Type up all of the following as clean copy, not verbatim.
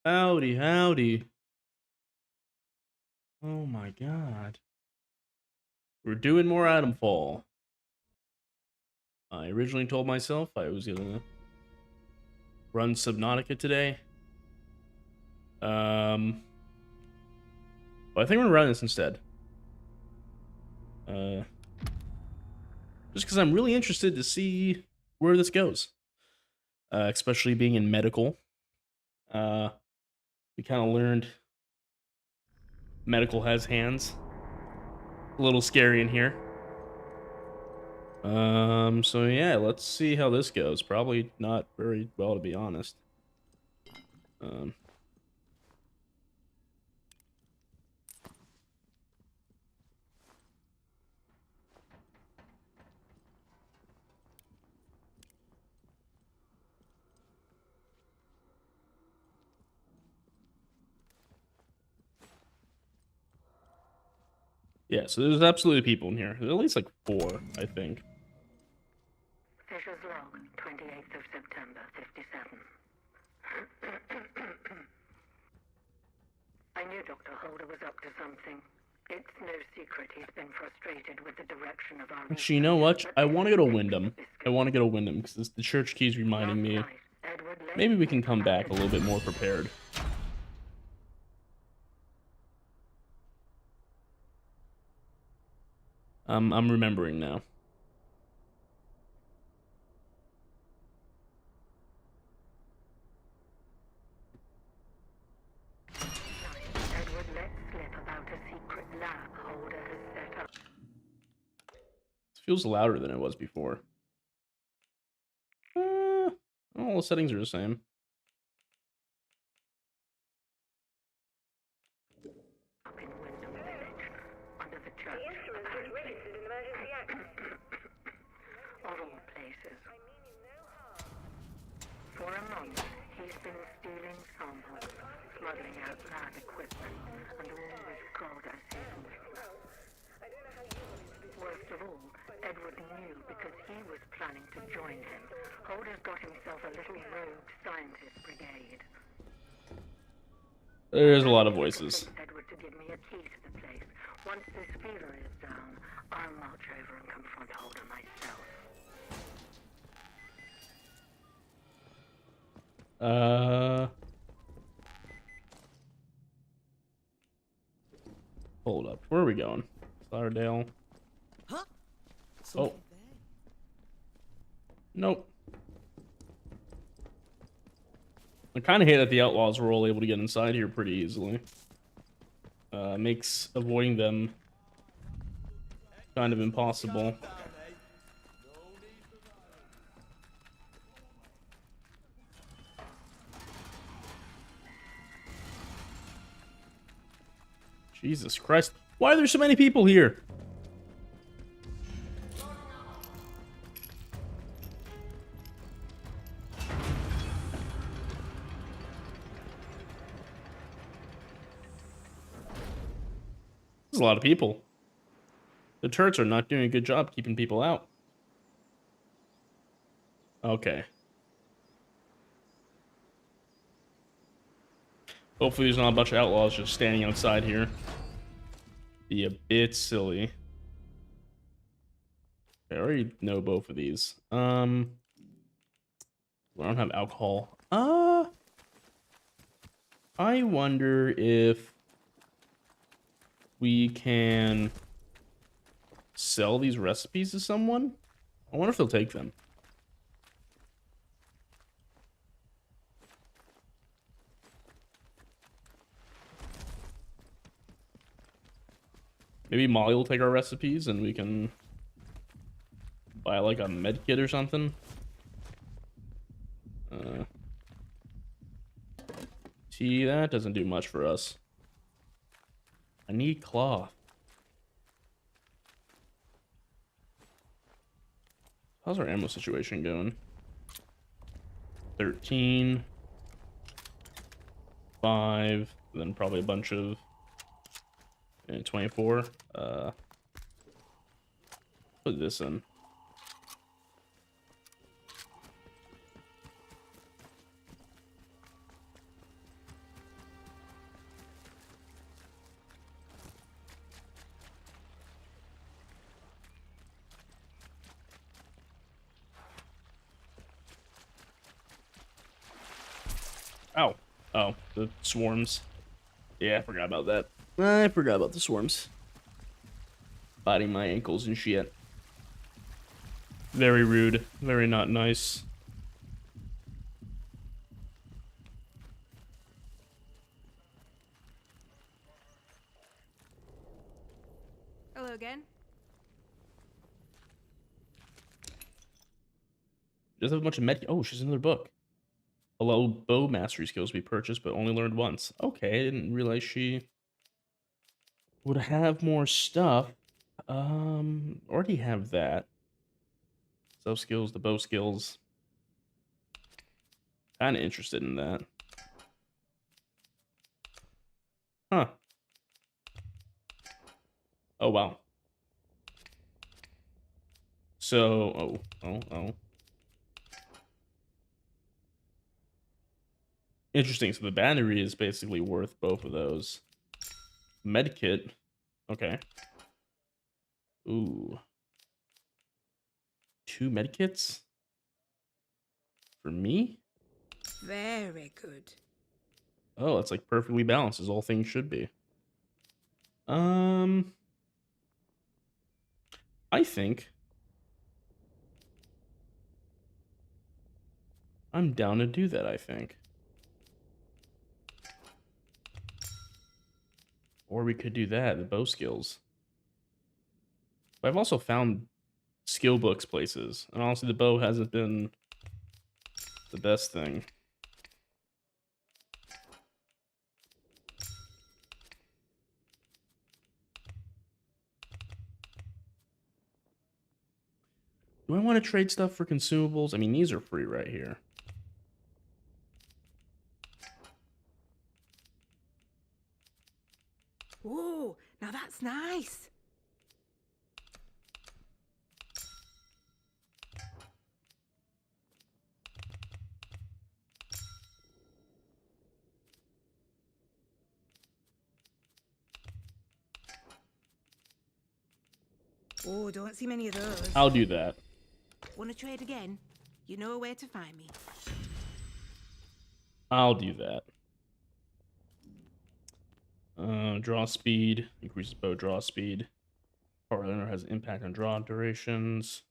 Howdy, howdy. Oh my god. We're doing more Atomfall. I originally told myself I was gonna run Subnautica today. But I think we're gonna run this instead. Just because I'm really interested to see where this goes. Especially being in medical. We kind of learned medical has hands. A little scary in here. So yeah, let's see how this goes. Probably not very well, to be honest. Um, yeah, so there's absolutely people in here. There's at least like 4, I think. Fisher's log, 28th of September, 57. I knew Dr. Holder was up to something. It's no secret he's been frustrated with the direction of our Actually, you know what? I want to go to Wyndham. I want to go to Wyndham because the church key's reminding me. Maybe we can come back a little bit more prepared. I'm remembering now. Edward let slip about a secret lab Holder has set up. This feels louder than it was before. All the settings are the same. Up in Wyndham Village, under the church. The instruments was registered in emergency access. Of all places. For a month, he's been stealing samples, smuggling out lab equipment, and all with God as his witness. Worst of all, Edward knew because he was planning to join him. Holder's got himself a little rogue scientist brigade. There's a lot of voices. Edward to give me a key to the place. Once this fever is down, I'll march over and confront Holder myself. Hold up. Where are we going? Lauderdale. Huh? Oh. Nope. I kind of hate that the outlaws were all able to get inside here pretty easily. Makes avoiding them kind of impossible. Jesus Christ. Why are there so many people here? There's a lot of people. The turrets are not doing a good job keeping people out. Okay. Hopefully there's not a bunch of outlaws just standing outside here. Be a bit silly. I already know both of these. I don't have alcohol. I wonder if we can sell these recipes to someone. I wonder if they'll take them. Maybe Molly will take our recipes and we can buy like a med kit or something. Tea, that doesn't do much for us. I need cloth. How's our ammo situation going? 13. 5. Then probably a bunch of 24. Put this in. Ow. Oh, the swarms. Yeah, I forgot about that. I forgot about the swarms. Biting my ankles and shit. Very rude. Very not nice. Hello again. Does have a bunch of med. Oh, she's another book. Allow bow mastery skills to be purchased, but only learned once. Okay, I didn't realize she would have more stuff. Already have that. Self skills, the bow skills. Kind of interested in that. Huh. Oh, wow. So, oh. Interesting. So the battery is basically worth both of those. Medkit. Okay. Ooh. 2 medkits? For me? Very good. Oh, it's like perfectly balanced as all things should be. I think I'm down to do that, I think. Or we could do that, the bow skills. But I've also found skill books places, and honestly the bow hasn't been the best thing. Do I want to trade stuff for consumables? I mean, these are free right here. Whoa, now that's nice. Oh, don't see many of those. I'll do that. Want to trade again? You know where to find me. I'll do that. Draw speed. Increases bow draw speed. Power learner has impact on draw durations.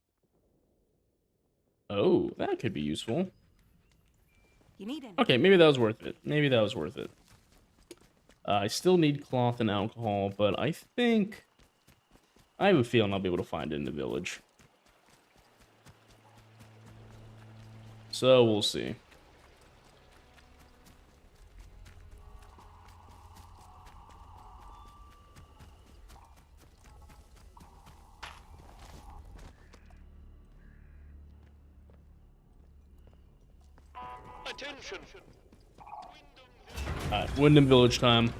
Oh, that could be useful. You need any? Okay, maybe that was worth it. Maybe that was worth it. I still need cloth and alcohol, but I think I have a feeling I'll be able to find it in the village. So we'll see. Attention. Alright, Wyndham Village time.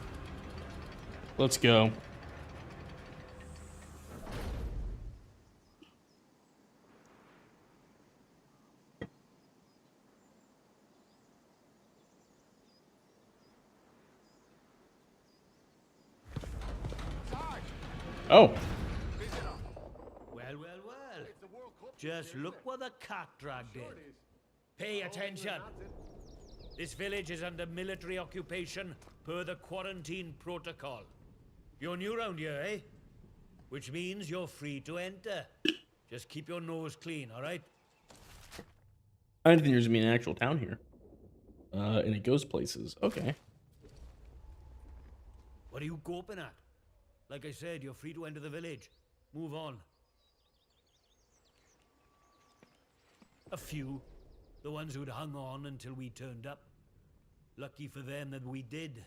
Let's go. Oh. Well. Just look what the cat dragged in. Pay attention. This village is under military occupation per the quarantine protocol. You're new round here, eh? Which means you're free to enter. Just keep your nose clean, all right? I didn't think there's gonna be an actual town here. And it goes places. Okay. What are you gawping at? Like I said, you're free to enter the village. Move on. A few. The ones who'd hung on until we turned up. Lucky for them that we did.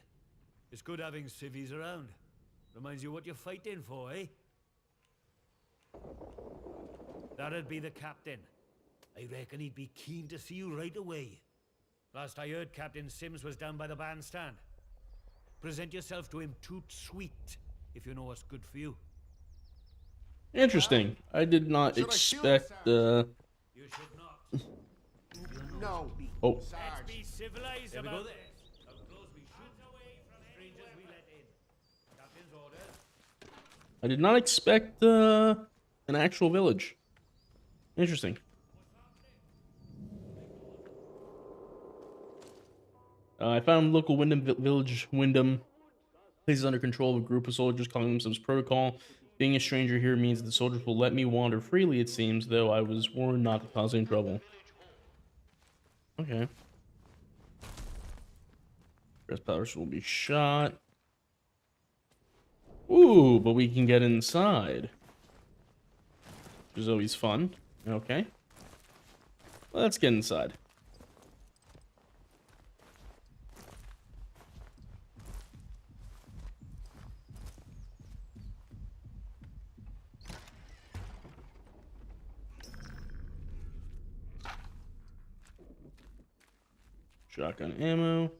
It's good having civvies around. Reminds you what you're fighting for, eh? That'd be the captain. I reckon he'd be keen to see you right away. Last I heard, Captain Sims was down by the bandstand. Present yourself to him toot sweet, if you know what's good for you. Interesting. I did not expect, You should not. No. Oh. Let's be civilized about this. Up close we shoot away from strangers we let in. Captain's orders. I did not expect, an actual village. Interesting. I found local village Wyndham. Place is under control of a group of soldiers calling themselves Protocol. Being a stranger here means the soldiers will let me wander freely, it seems, though I was warned not to cause any trouble. Okay. Trespassers will be shot. Ooh, but we can get inside. Which is always fun. Okay. Let's get inside. Shotgun ammo.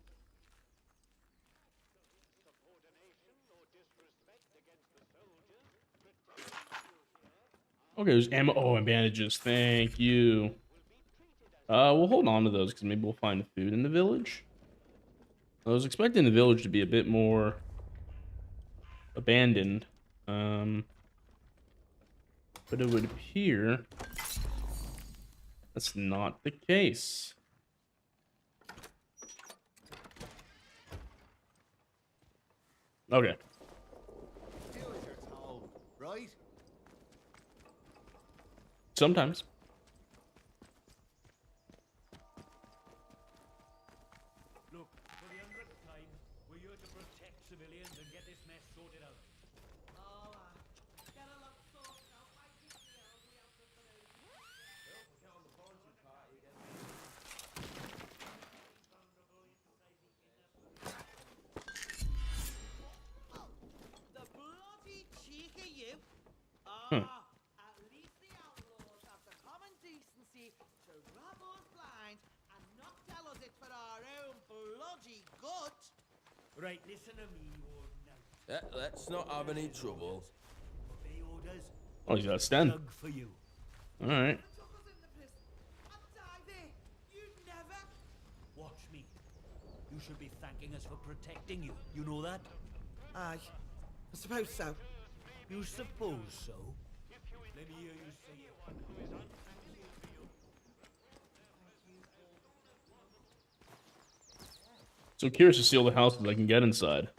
Okay, there's ammo. Oh, and bandages. Thank you. We'll hold on to those because maybe we'll find food in the village. I was expecting the village to be a bit more abandoned. But it would appear that's not the case. Okay. Right? Sometimes. Look, for the 100th time, we're here to protect civilians and get this mess sorted out. The bloody cheek of you! Hmm. At least the outlaws have the common decency to rob us blind and not tell us it's for our own bloody good. Right, listen to me, you old nut. Let's not have any trouble. Obey orders. Oh, he's got a stand. Plug for you. All right. Took us in the prison. I'd die there. You'd never. Watch me. You should be thanking us for protecting you. You know that? Aye, I suppose so. You suppose so? Let me hear you say it. So curious to see all the houses I can get inside.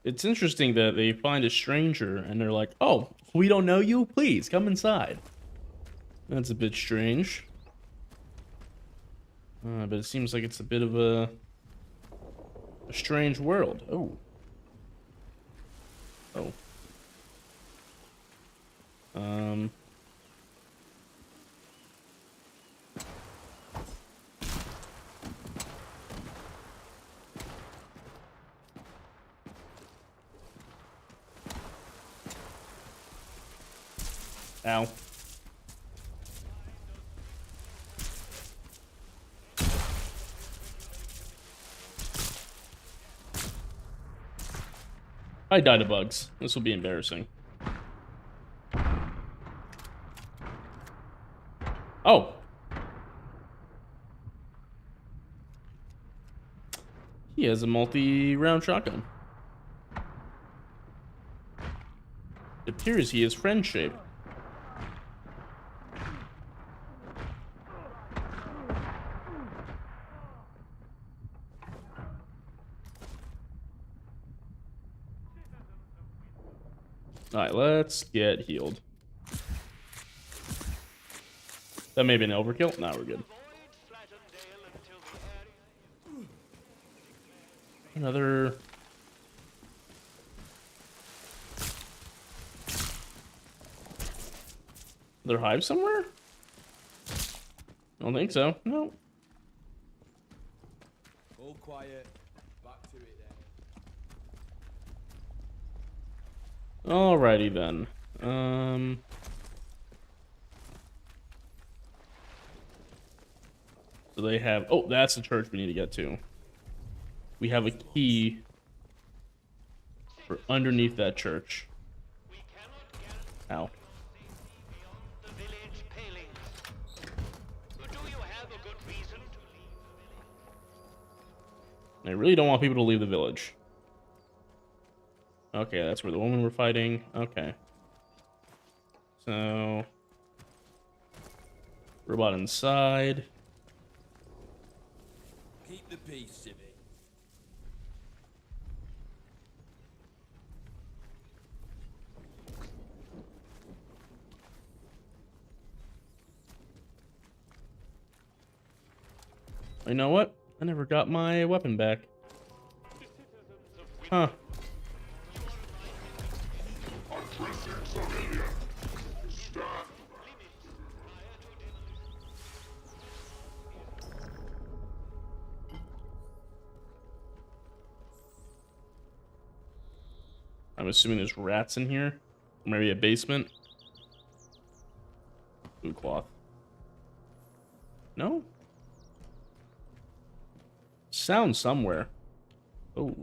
It's interesting that they find a stranger and they're like, "Oh, we don't know you. Please come inside." That's a bit strange. But it seems like it's a bit of a strange world. Oh. Oh. Ow. I died of bugs. This will be embarrassing. Oh. He has a multi-round shotgun. It appears he is friend-shaped. Alright, let's get healed. That may be an overkill. Now we're good. Another... Another hive somewhere? I don't think so. No. All quiet. Back to it then. Alrighty then. So they have... Oh, that's the church we need to get to. We have a key for underneath that church. Ow. The village palings. Do you have a good reason to leave the village? I really don't want people to leave the village. Okay, that's where the woman we're fighting. Okay. So... Robot inside. Keep the peace, Civvy. You know what? I never got my weapon back. Huh. I'm assuming there's rats in here. Maybe a basement. Food cloth. No? Sound somewhere. Oh.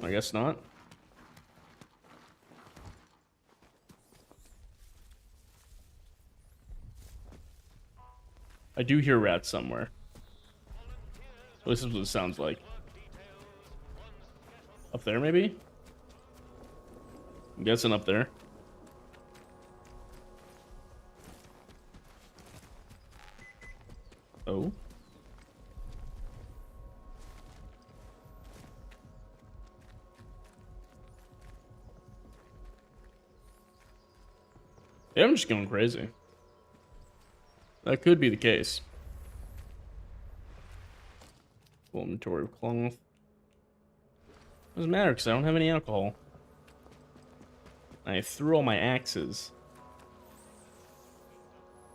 I guess not. I do hear rats somewhere. This is what it sounds like. Up there, maybe? I'm guessing up there. Oh. Yeah, I'm just going crazy. That could be the case. Full inventory of cloth. Doesn't matter because I don't have any alcohol. I threw all my axes.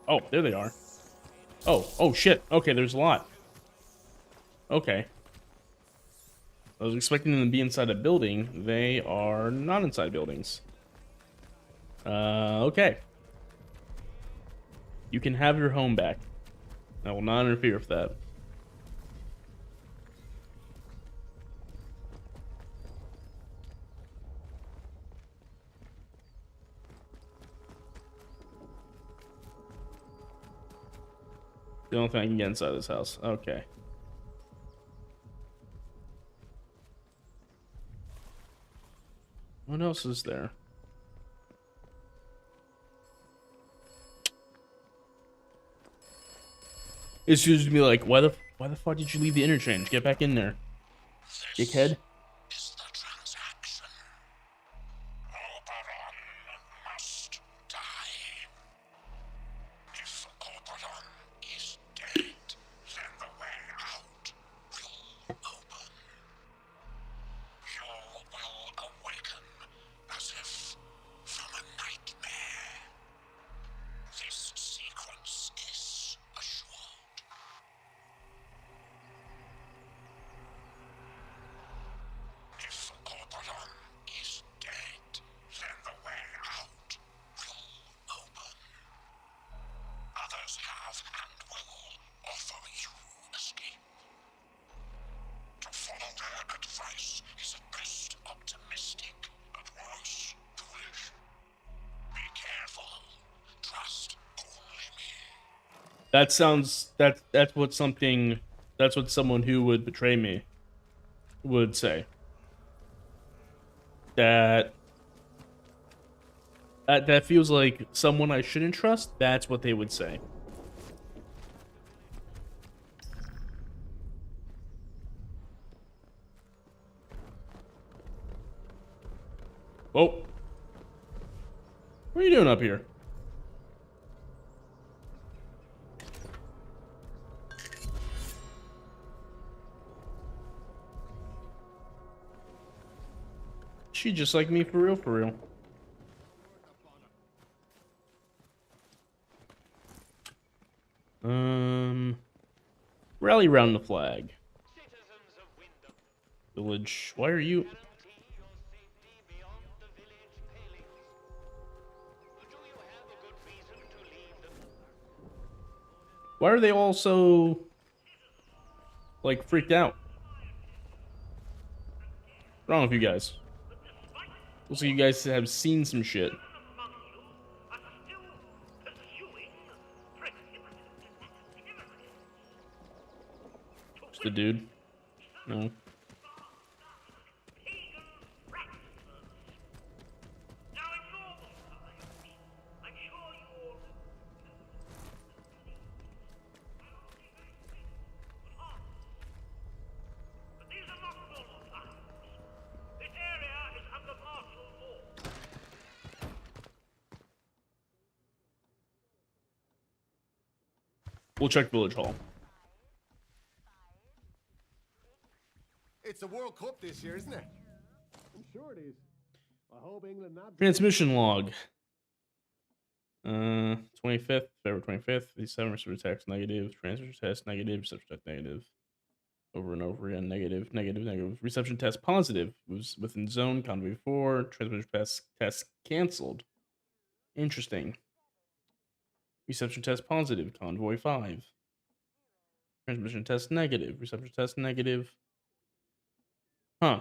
Oh, there they are. Oh shit. Okay, there's a lot. Okay. I was expecting them to be inside a building. They are not inside buildings. Okay. You can have your home back. I will not interfere with that. The only thing I can get inside this house. Okay. What else is there? It's just be like, why the fuck did you leave the interchange? Get back in there, dickhead. Is the transaction. Oberon must die. If Oberon is dead, then the way out will open. You will awaken as if from a nightmare. This sequence is assured. If Oberon is dead, then the way out will open. Others have and will offer you escape. To follow their advice is at best optimistic, at worst foolish. Be careful. Trust only me. That sounds that's what someone who would betray me would say. That feels like someone I shouldn't trust. That's what they would say. Whoa. What are you doing up here? She just like me for real, for real. Rally round the flag. Citizens of Wyndham, Village. Why are you? guarantee your safety beyond the village palings. Do you have a good reason to leave them? Why are they all so like freaked out? What's wrong with you guys? Looks like you guys have seen some shit. Just the dude? No. We'll check Village Hall. It's the World Cup this year, isn't it? I'm sure it is. I hope England not. Transmission log. 25th, February 25th, 57 reception text negative, transmission test negative, reception test negative. Over and over again, negative, negative, negative. Reception test positive. Was within zone, convoy 4, transmission test canceled. Interesting. Reception test positive, convoy 5. Transmission test negative, reception test negative. Huh.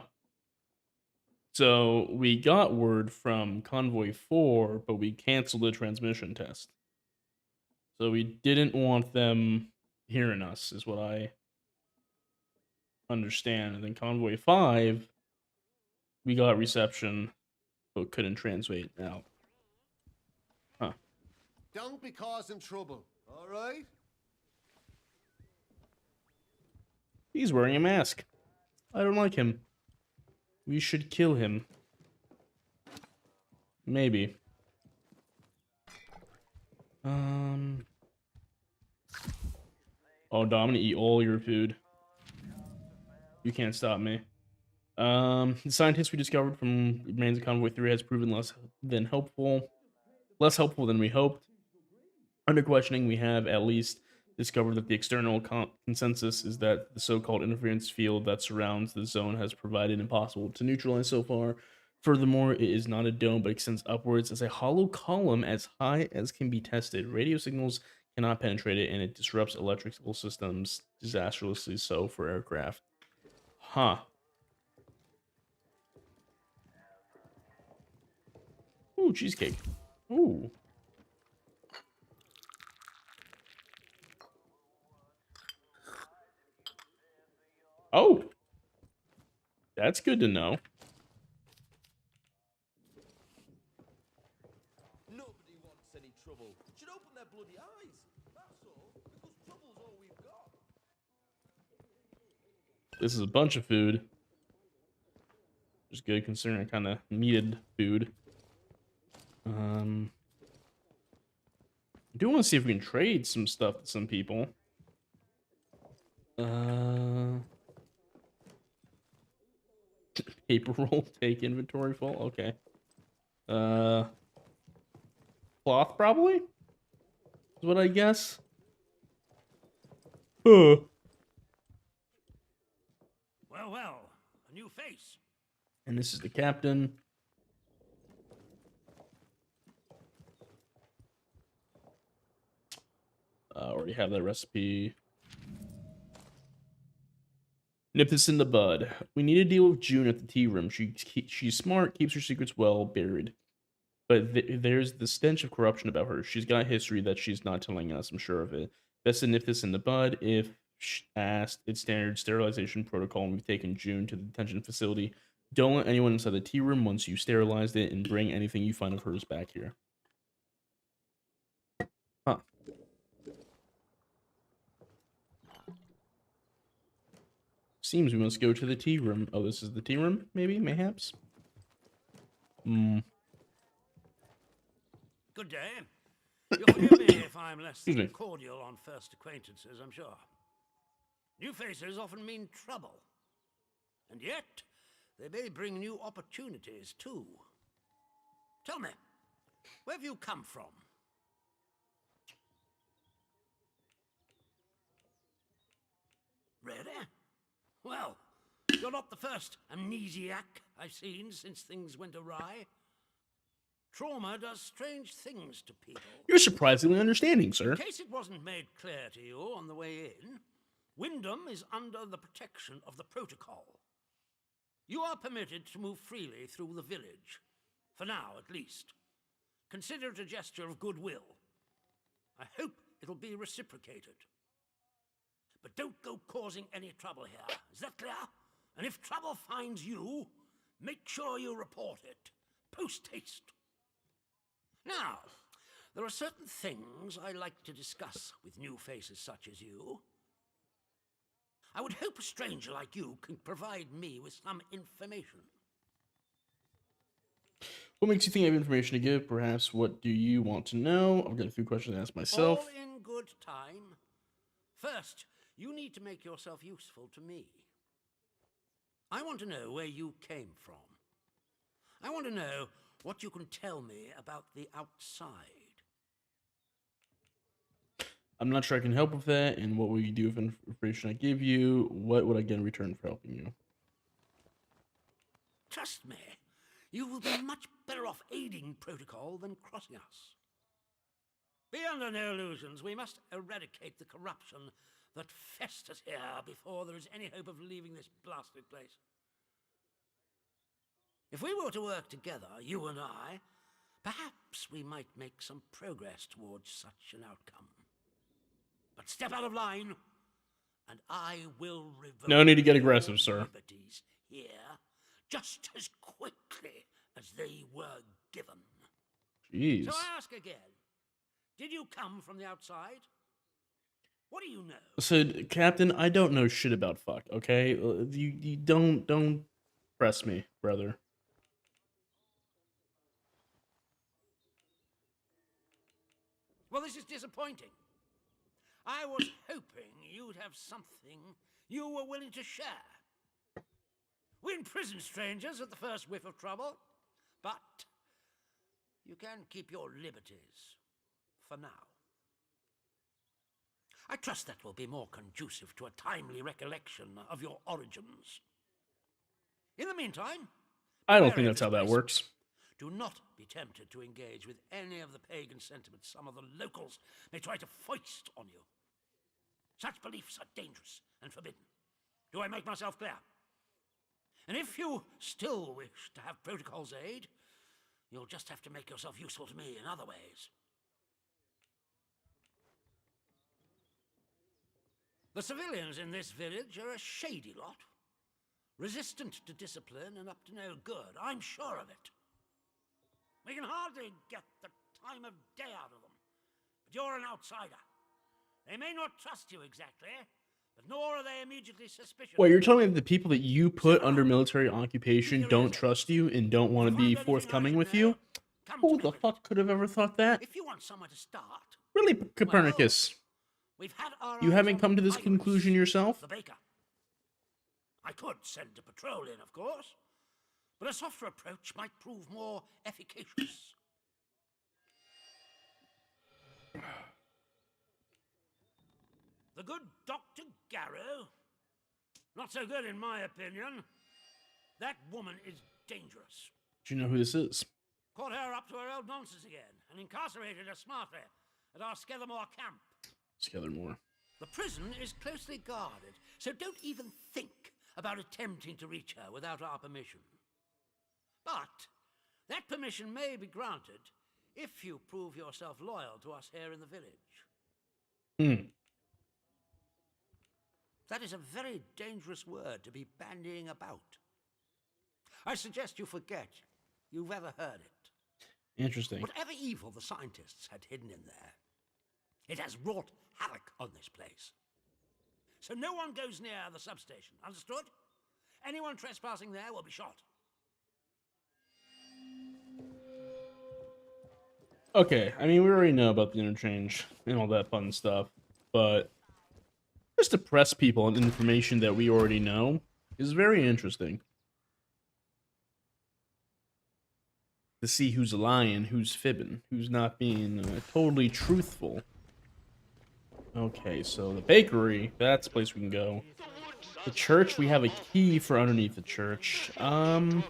So we got word from convoy 4, but we canceled the transmission test. So we didn't want them hearing us, is what I understand. And then convoy 5, we got reception, but couldn't translate out. Huh. Don't be causing trouble, all right? He's wearing a mask. I don't like him. We should kill him. Maybe. Oh, no, I'm gonna eat all your food. You can't stop me. The scientists we discovered from remains of Convoy 3 has proven less helpful than we hoped. Under questioning, we have at least discovered that the external consensus is that the so-called interference field that surrounds the zone has provided impossible to neutralize so far. Furthermore, it is not a dome but extends upwards as a hollow column as high as can be tested. Radio signals cannot penetrate it, and it disrupts electrical systems disastrously so for aircraft. Huh. Ooh, cheesecake. Ooh. Oh. That's good to know. Nobody wants any trouble. Should open their bloody eyes. That's all. Because trouble's all we've got. This is a bunch of food. Which is good considering I kind of needed food. I do want to see if we can trade some stuff to some people. Paper roll, take inventory full. Okay. Cloth probably is what I guess. Well, well, a new face. And this is the captain. Already have that recipe. Nip this in the bud. We need to deal with June at the tea room. She's smart, keeps her secrets well buried. But there's the stench of corruption about her. She's got history that she's not telling us, I'm sure of it. Best to nip this in the bud. If asked, it's standard sterilization protocol, and we've taken June to the detention facility. Don't let anyone inside the tea room once you sterilized it, and bring anything you find of hers back here. Huh. Seems we must go to the tea room. Oh, this is the tea room, maybe, mayhaps? Good day. You'll forgive me if I'm less Excuse me. cordial on first acquaintances, I'm sure. New faces often mean trouble. And yet, they may bring new opportunities, too. Tell me, where have you come from? Really? Well, you're not the first amnesiac I've seen since things went awry. Trauma does strange things to people. You're surprisingly understanding, sir. In case it wasn't made clear to you on the way in, Wyndham is under the protection of the protocol. You are permitted to move freely through the village. For now, at least. Consider it a gesture of goodwill. I hope it'll be reciprocated. But don't go causing any trouble here. Is that clear? And if trouble finds you, make sure you report it. Post haste. Now, there are certain things I like to discuss with new faces such as you. I would hope a stranger like you can provide me with some information. What makes you think I have information to give? Perhaps what do you want to know? I've got a few questions to ask myself. All in good time. First, you need to make yourself useful to me. I want to know where you came from. I want to know what you can tell me about the outside. I'm not sure I can help with that. And what will you do with information I give you? What would I get in return for helping you? Trust me, you will be much better off aiding protocol than crossing us. Be under no illusions. We must eradicate the corruption that festers here before there is any hope of leaving this blasted place. If we were to work together, you and I, perhaps we might make some progress towards such an outcome. But step out of line, and I will revoke No need to get your aggressive, sir. liberties here just as quickly as they were given. Jeez. So I ask again, did you come from the outside? What do you know? So, Captain, I don't know shit about fuck, okay? You don't press me, brother. Well, this is disappointing. I was hoping you'd have something you were willing to share. We imprison strangers at the first whiff of trouble, but you can keep your liberties for now. I trust that will be more conducive to a timely recollection of your origins. In the meantime, I don't beware think of that's this how that place. works. Do not be tempted to engage with any of the pagan sentiments some of the locals may try to foist on you. Such beliefs are dangerous and forbidden. Do I make myself clear? And if you still wish to have protocol's aid, you'll just have to make yourself useful to me in other ways. The civilians in this village are a shady lot. Resistant to discipline and up to no good, I'm sure of it. We can hardly get the time of day out of them. But you're an outsider. They may not trust you exactly, but nor are they immediately suspicious. Wait, you're telling me that the people that you put under military occupation don't trust you and don't want to be forthcoming with you? Who the fuck could have ever thought that? If you want somewhere to start, Really, Copernicus? we've had our You eyes haven't on come to this Iris, conclusion yourself? the baker. I could send a patrol in, of course, but a softer approach might prove more efficacious. The good Dr. Garrow? Not so good in my opinion. That woman is dangerous. Do you know who this is? Caught her up to her old nonsense again and incarcerated her smartly at our Skethermore camp. Skethermore. The prison is closely guarded, so don't even think about attempting to reach her without our permission. But that permission may be granted if you prove yourself loyal to us here in the village. That is a very dangerous word to be bandying about. I suggest you forget you've ever heard it. Interesting. Whatever evil the scientists had hidden in there, it has wrought havoc on this place. So no one goes near the substation, understood? Anyone trespassing there will be shot. Okay, I mean, we already know about the interchange and all that fun stuff, but just to press people on information that we already know is very interesting. To see who's lying, who's fibbing, who's not being totally truthful. Okay, so the bakery, that's the place we can go. The church, we have a key for underneath the church. I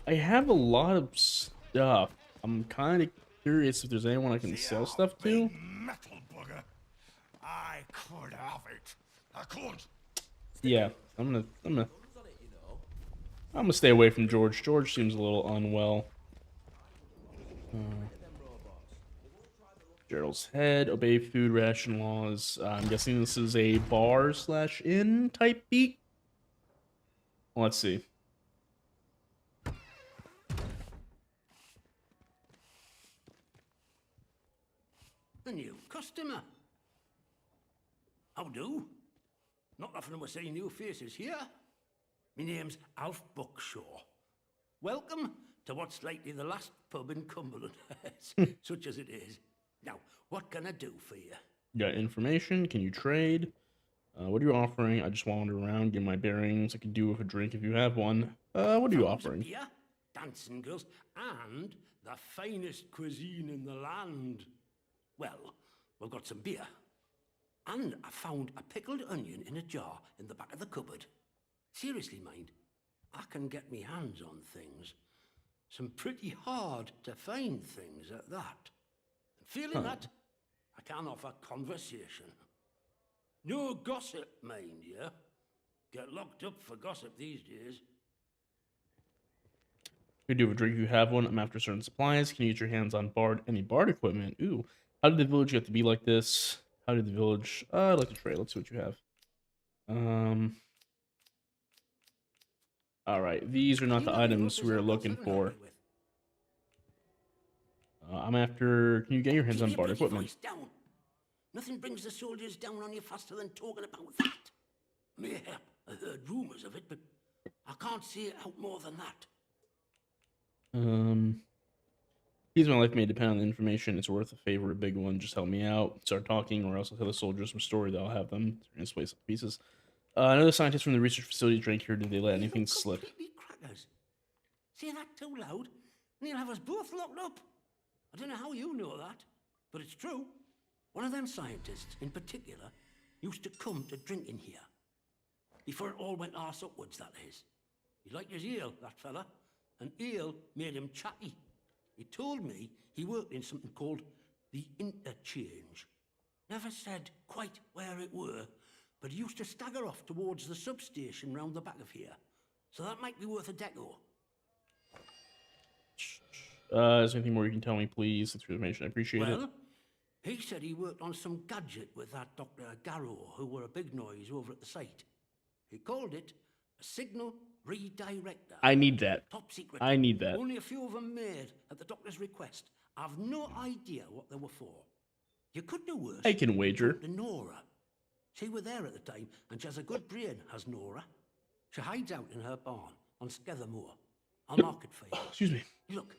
have a lot of stuff. I'm kind of curious if there's anyone I can sell stuff to. Metal bugger. I could have it. I could. Yeah, I'm gonna stay away from George. George seems a little unwell. Gerald's head, obey food ration laws. I'm guessing this is a bar/inn type beat. Let's see. A new customer. How do? Not often we're seeing new faces here. My name's Alf Buckshaw. Welcome to what's likely the last pub in Cumberland, such as it is. Now, what can I do for you? You got information. Can you trade? What are you offering? I just wander around, get my bearings. I could do with a drink if you have one. What are you Fountains of offering? beer, dancing girls, and the finest cuisine in the land. Well, we've got some beer. And I found a pickled onion in a jar in the back of the cupboard. Seriously, mind, I can get me hands on things. Some pretty hard to find things at that. And feeling that, I can offer conversation. No gossip, mind you. Get locked up for gossip these days. You do have a drink if you have one. I'm after certain supplies. Can you get your hands on any bard equipment? Ooh. How did the village get to be like this? How did the village... I'd like to trade. Let's see what you have. Alright. These are not the items we are looking for. I'm after... Can you get your hands on bard equipment? Down. Nothing brings the soldiers down on you faster than talking about that. Mayhap I heard rumours of it, but I can't see it out more than that. Keys of my life may depend on the information. It's worth a favor, a big one. Just help me out. Start talking, or else I'll tell the soldiers some story that I'll have them in this place pieces. Another scientist from the research facility drank here. Did they let anything slip? Crackers. Say that too loud, and he'll have us both locked up. I don't know how you know that, but it's true. One of them scientists, in particular, used to come to drink in here. Before it all went arse upwards, that is. He liked his ale, that fella, and ale made him chatty. He told me he worked in something called the interchange. Never said quite where it were, but he used to stagger off towards the substation round the back of here. So that might be worth a deco. Is there anything more you can tell me, please? It's information. I appreciate it. Well, he said he worked on some gadget with that Dr. Garrow, who were a big noise over at the site. He called it a signal redirector. I need that. Top secret. I need that. Only a few of them made at the doctor's request. I've no idea what they were for. You could do worse. I can wager. To Nora. She was there at the time, and she has a good brain, has Nora. She hides out in her barn on Skethermoor. I'll mark it for you. Excuse me. Look,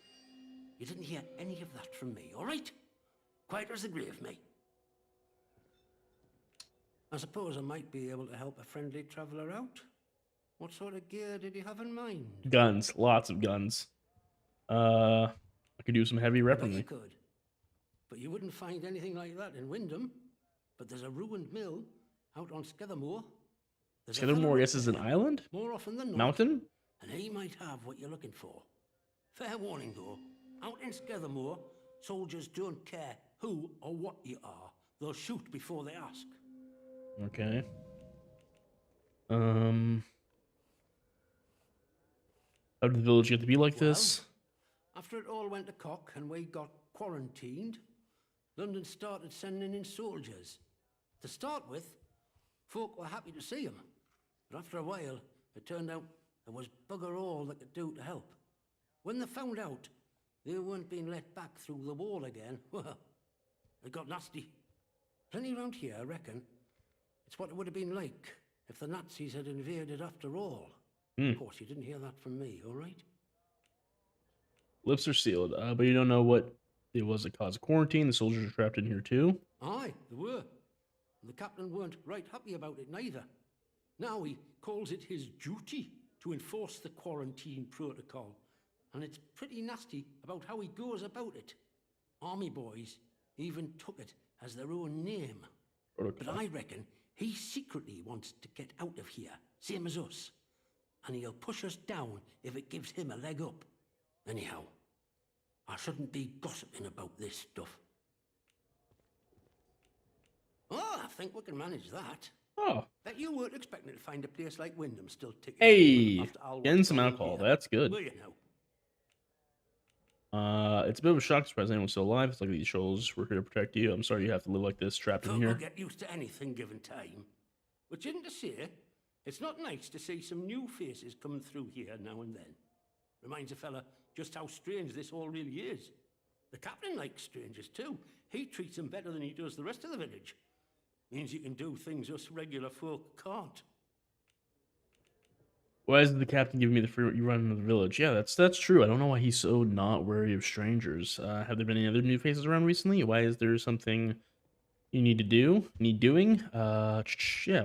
you didn't hear any of that from me, all right? Quiet as the grave, mate. I suppose I might be able to help a friendly traveller out. What sort of gear did you have in mind? Guns. Lots of guns. I could do some heavy I bet weaponry. you could. But you wouldn't find anything like that in Wyndham. But there's a ruined mill out on Skethermoor. Skethermoor, I guess, is an island? More often than not. Mountain? And he might have what you're looking for. Fair warning, though. Out in Skethermoor, soldiers don't care who or what you are. They'll shoot before they ask. Okay. How did the village get to be like this? After it all went to cock and we got quarantined, London started sending in soldiers. To start with, folk were happy to see them. But after a while, it turned out there was bugger all they could do to help. When they found out they weren't being let back through the wall again, well, it got nasty. Plenty round here, I reckon. It's what it would have been like if the Nazis had invaded after all. Of course, you didn't hear that from me, all right? Lips are sealed, but you don't know what it was that caused quarantine. The soldiers are trapped in here too. Aye, they were. And the captain weren't right happy about it neither. Now he calls it his duty to enforce the quarantine protocol. And it's pretty nasty about how he goes about it. Army boys even took it as their own name. Protocol. But I reckon he secretly wants to get out of here, same as us. And he'll push us down if it gives him a leg up. Anyhow, I shouldn't be gossiping about this stuff. Oh, I think we can manage that. Oh. Bet you weren't expecting to find a place like Wyndham still ticking. Hey, getting some alcohol. That's good. Were you now? It's a bit of a shock surprise anyone's still alive. It's like these trolls were here to protect you. I'm sorry you have to live like this, trapped in Folk here. will get used to anything given time. Which isn't to say, it's not nice to see some new faces coming through here now and then. Reminds a fella just how strange this all really is. The captain likes strangers too. He treats them better than he does the rest of the village. Means you can do things us regular folk can't. Why isn't the captain giving me the free you run into the village? Yeah, that's true. I don't know why he's so not wary of strangers. Have there been any other new faces around recently? Why is there something You need to do? Need doing? Yeah,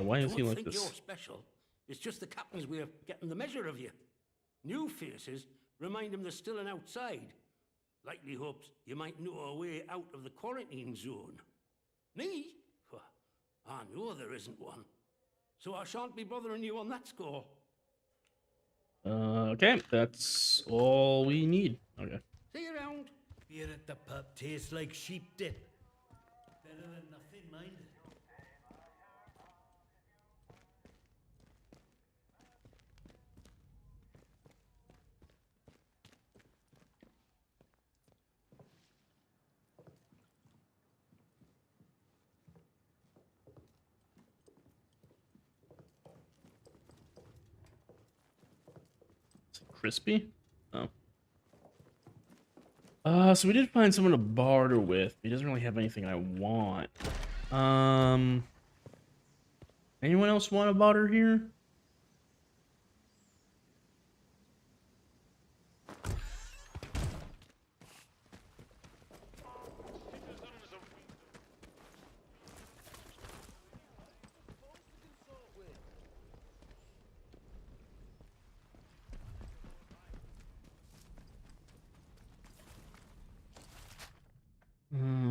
why is he Don't like think this? you're special. It's just the captain's way of getting the measure of you. New faces remind him there's still an outside. Likely hopes you might know a way out of the quarantine zone. Me? Well, I know there isn't one. So I shan't be bothering you on that score. Okay, that's all we need. Okay. See you around. Beer at the pub tastes like sheep dip. Better than nothing, mind. Is it crispy? Oh. So we did find someone to barter with. He doesn't really have anything I want. Anyone else want to barter here?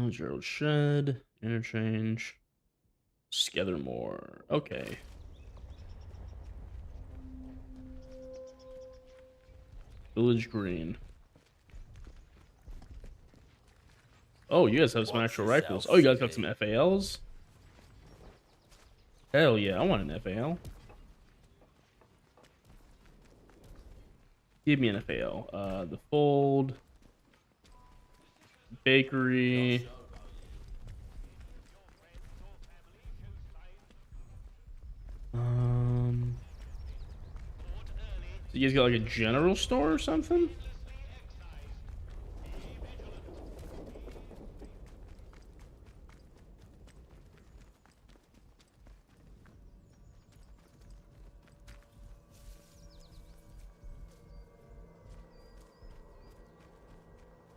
Gerald Shed, interchange, Skethermore. Okay. Village Green. Oh, you guys have some actual rifles. Oh, you guys got some FALs? Hell yeah, I want an FAL. Give me an FAL. The Fold. Bakery. So you guys got like a general store or something?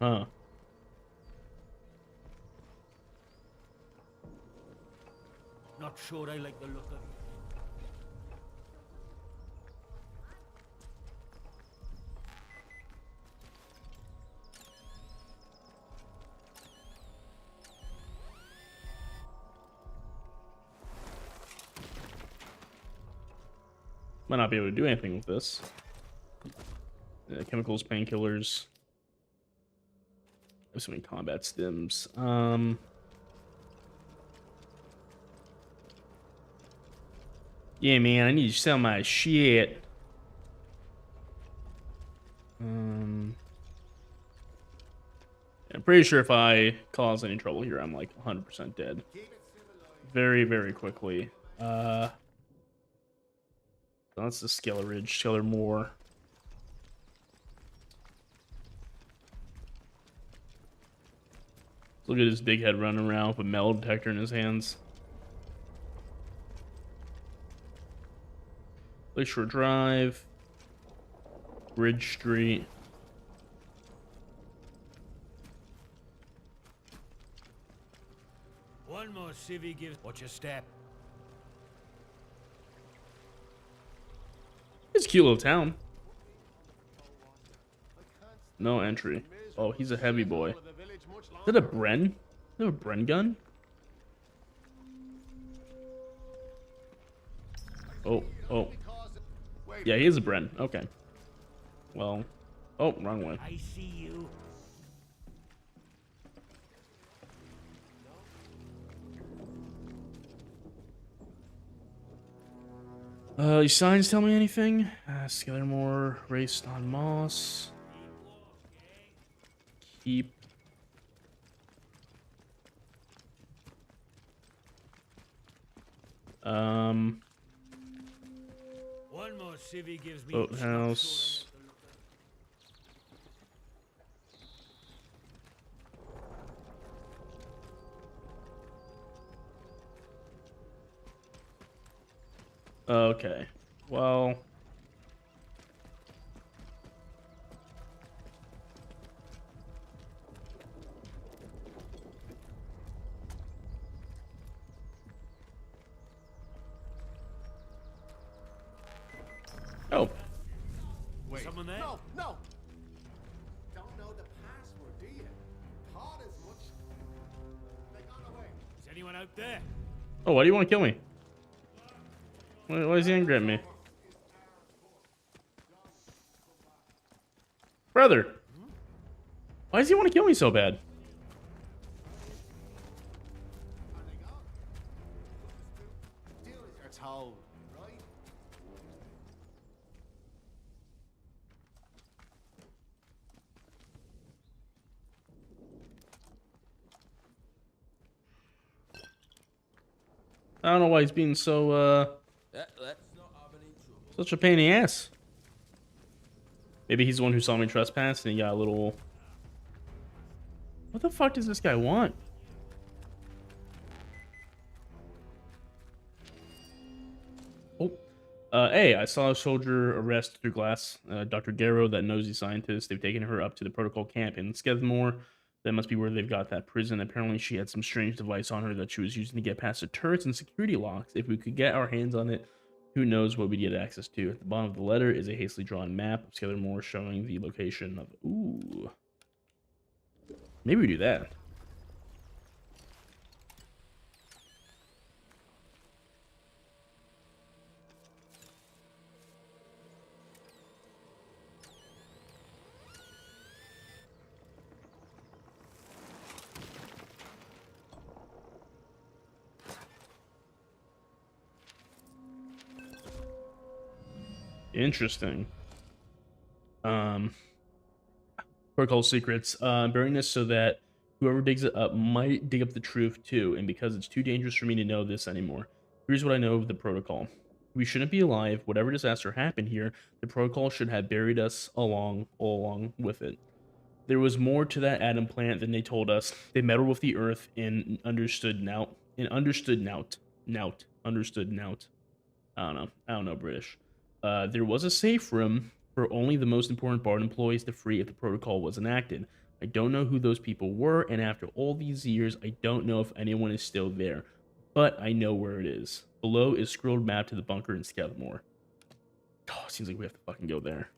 Huh. Not sure I like the look of it. Might not be able to do anything with this. Chemicals, painkillers. There's so many combat stims. Yeah, man, I need to sell my shit. I'm pretty sure if I cause any trouble here, I'm like 100% dead. Very, very quickly. So that's the Skeller Ridge, Skeller Moor. Look at this big head running around with a metal detector in his hands. Lakeshore Drive. Bridge Street. One more civvy gives. Watch your step. It's a cute little town. No entry. Oh, he's a heavy boy. Is that a Bren? Is that a Bren gun? Oh, oh. Yeah, he is a Bren. Okay. Well, oh, wrong way. I see you. These signs tell me anything? Skillermore, raced on Moss. Keep. One more civvy gives me. Boathouse. Okay. Well. Oh, why do you want to kill me? Why is he angry at me? Brother! Why does he want to kill me so bad? That's how, right? I don't know why he's being so, Let's not have any trouble. such a pain in the ass. Maybe he's the one who saw me trespass and he got a little... What the fuck does this guy want? Oh. Hey, I saw a soldier arrest through glass. Dr. Garrow, that nosy scientist. They've taken her up to the protocol camp in Skethmore. That must be where they've got that prison. Apparently, she had some strange device on her that she was using to get past the turrets and security locks. If we could get our hands on it, who knows what we'd get access to. At the bottom of the letter is a hastily drawn map of Skethmore showing the location of... Ooh. Maybe we do that. Interesting. Protocol secrets. Burying this so that whoever digs it up might dig up the truth too, and because it's too dangerous for me to know this anymore. Here's what I know of the protocol. We shouldn't be alive. Whatever disaster happened here, the protocol should have buried us all along with it. There was more to that atom plant than they told us. They meddled with the earth and understood nout. I don't know British. There was a safe room for only the most important BARD employees to free if the protocol was enacted. I don't know who those people were, and after all these years, I don't know if anyone is still there. But I know where it is. Below is scrolled map to the bunker in Skethmore. Oh, seems like we have to fucking go there.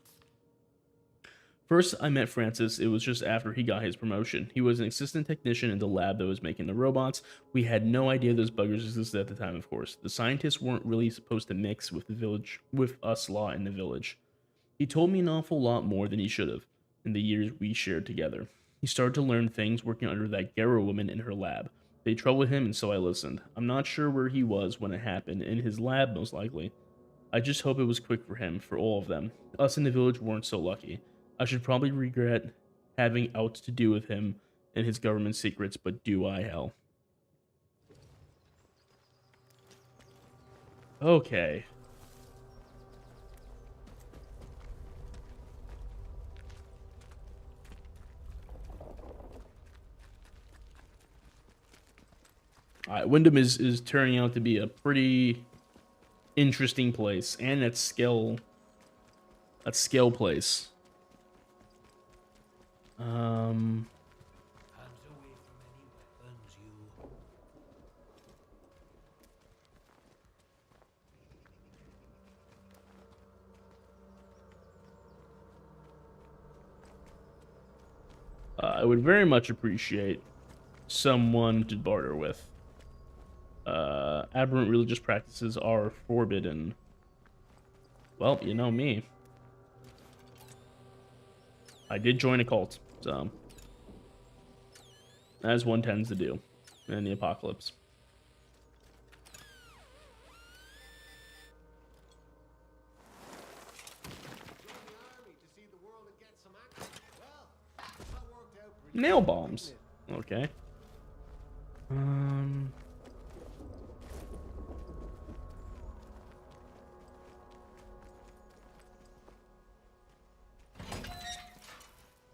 First, I met Francis. It was just after he got his promotion. He was an assistant technician in the lab that was making the robots. We had no idea those buggers existed at the time, of course. The scientists weren't really supposed to mix with the village, with us lot in the village. He told me an awful lot more than he should have in the years we shared together. He started to learn things working under that Garrow woman in her lab. They troubled him, and so I listened. I'm not sure where he was when it happened. In his lab, most likely. I just hope it was quick for him, for all of them. Us in the village weren't so lucky. I should probably regret having outs to do with him and his government secrets, but do I hell. Okay. Alright, Wyndham is turning out to be a pretty interesting place, and that scale place. Hands away from any weapons, you. I would very much appreciate someone to barter with. Aberrant religious practices are forbidden. Well, you know me. I did join a cult, so as one tends to do in the apocalypse. Nail bombs. Okay.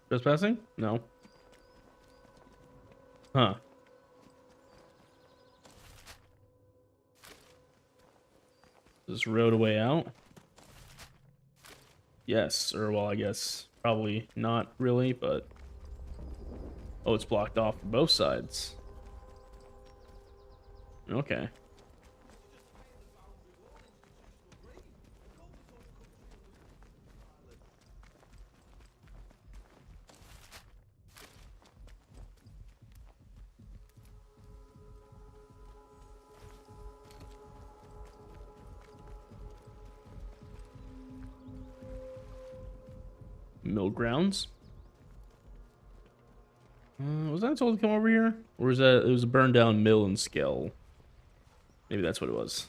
Trespassing? No. Huh. Is this road a way out? Yes, or well, I guess probably not really, but... Oh, it's blocked off from both sides. Okay. Mill grounds. Was I told to come over here? Or was that... It was a burned down mill and scale. Maybe that's what it was.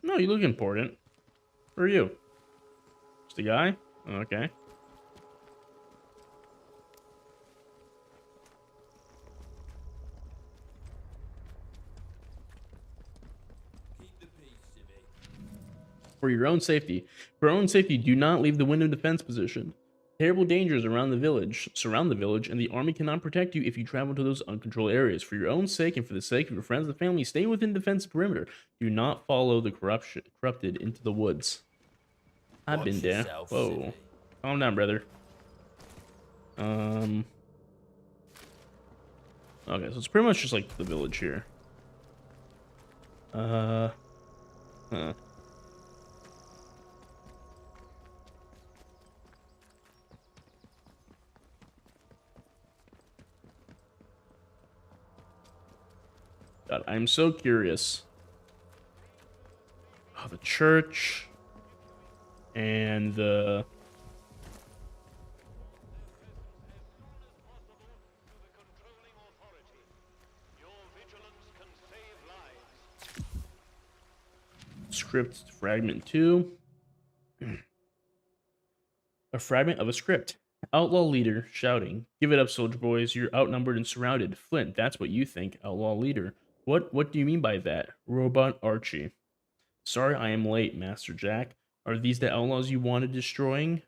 No, you look important. Who are you? Just a guy? Okay. For your own safety. For your own safety, do not leave the window defense position. Terrible dangers around the village surround the village, and the army cannot protect you if you travel to those uncontrolled areas. For your own sake and for the sake of your friends and family, stay within defense perimeter. Do not follow the corrupted into the woods. I've been there. Whoa. Calm down, brother. Okay, so it's pretty much just like the village here. Huh. God, I'm so curious. Oh, the church and the... Script fragment 2. A fragment of a script. Outlaw leader shouting, "Give it up, soldier boys. You're outnumbered and surrounded." Flint, that's what you think. Outlaw leader. What do you mean by that? Robot Archie. Sorry I am late, Master Jack. Are these the outlaws you wanted destroying?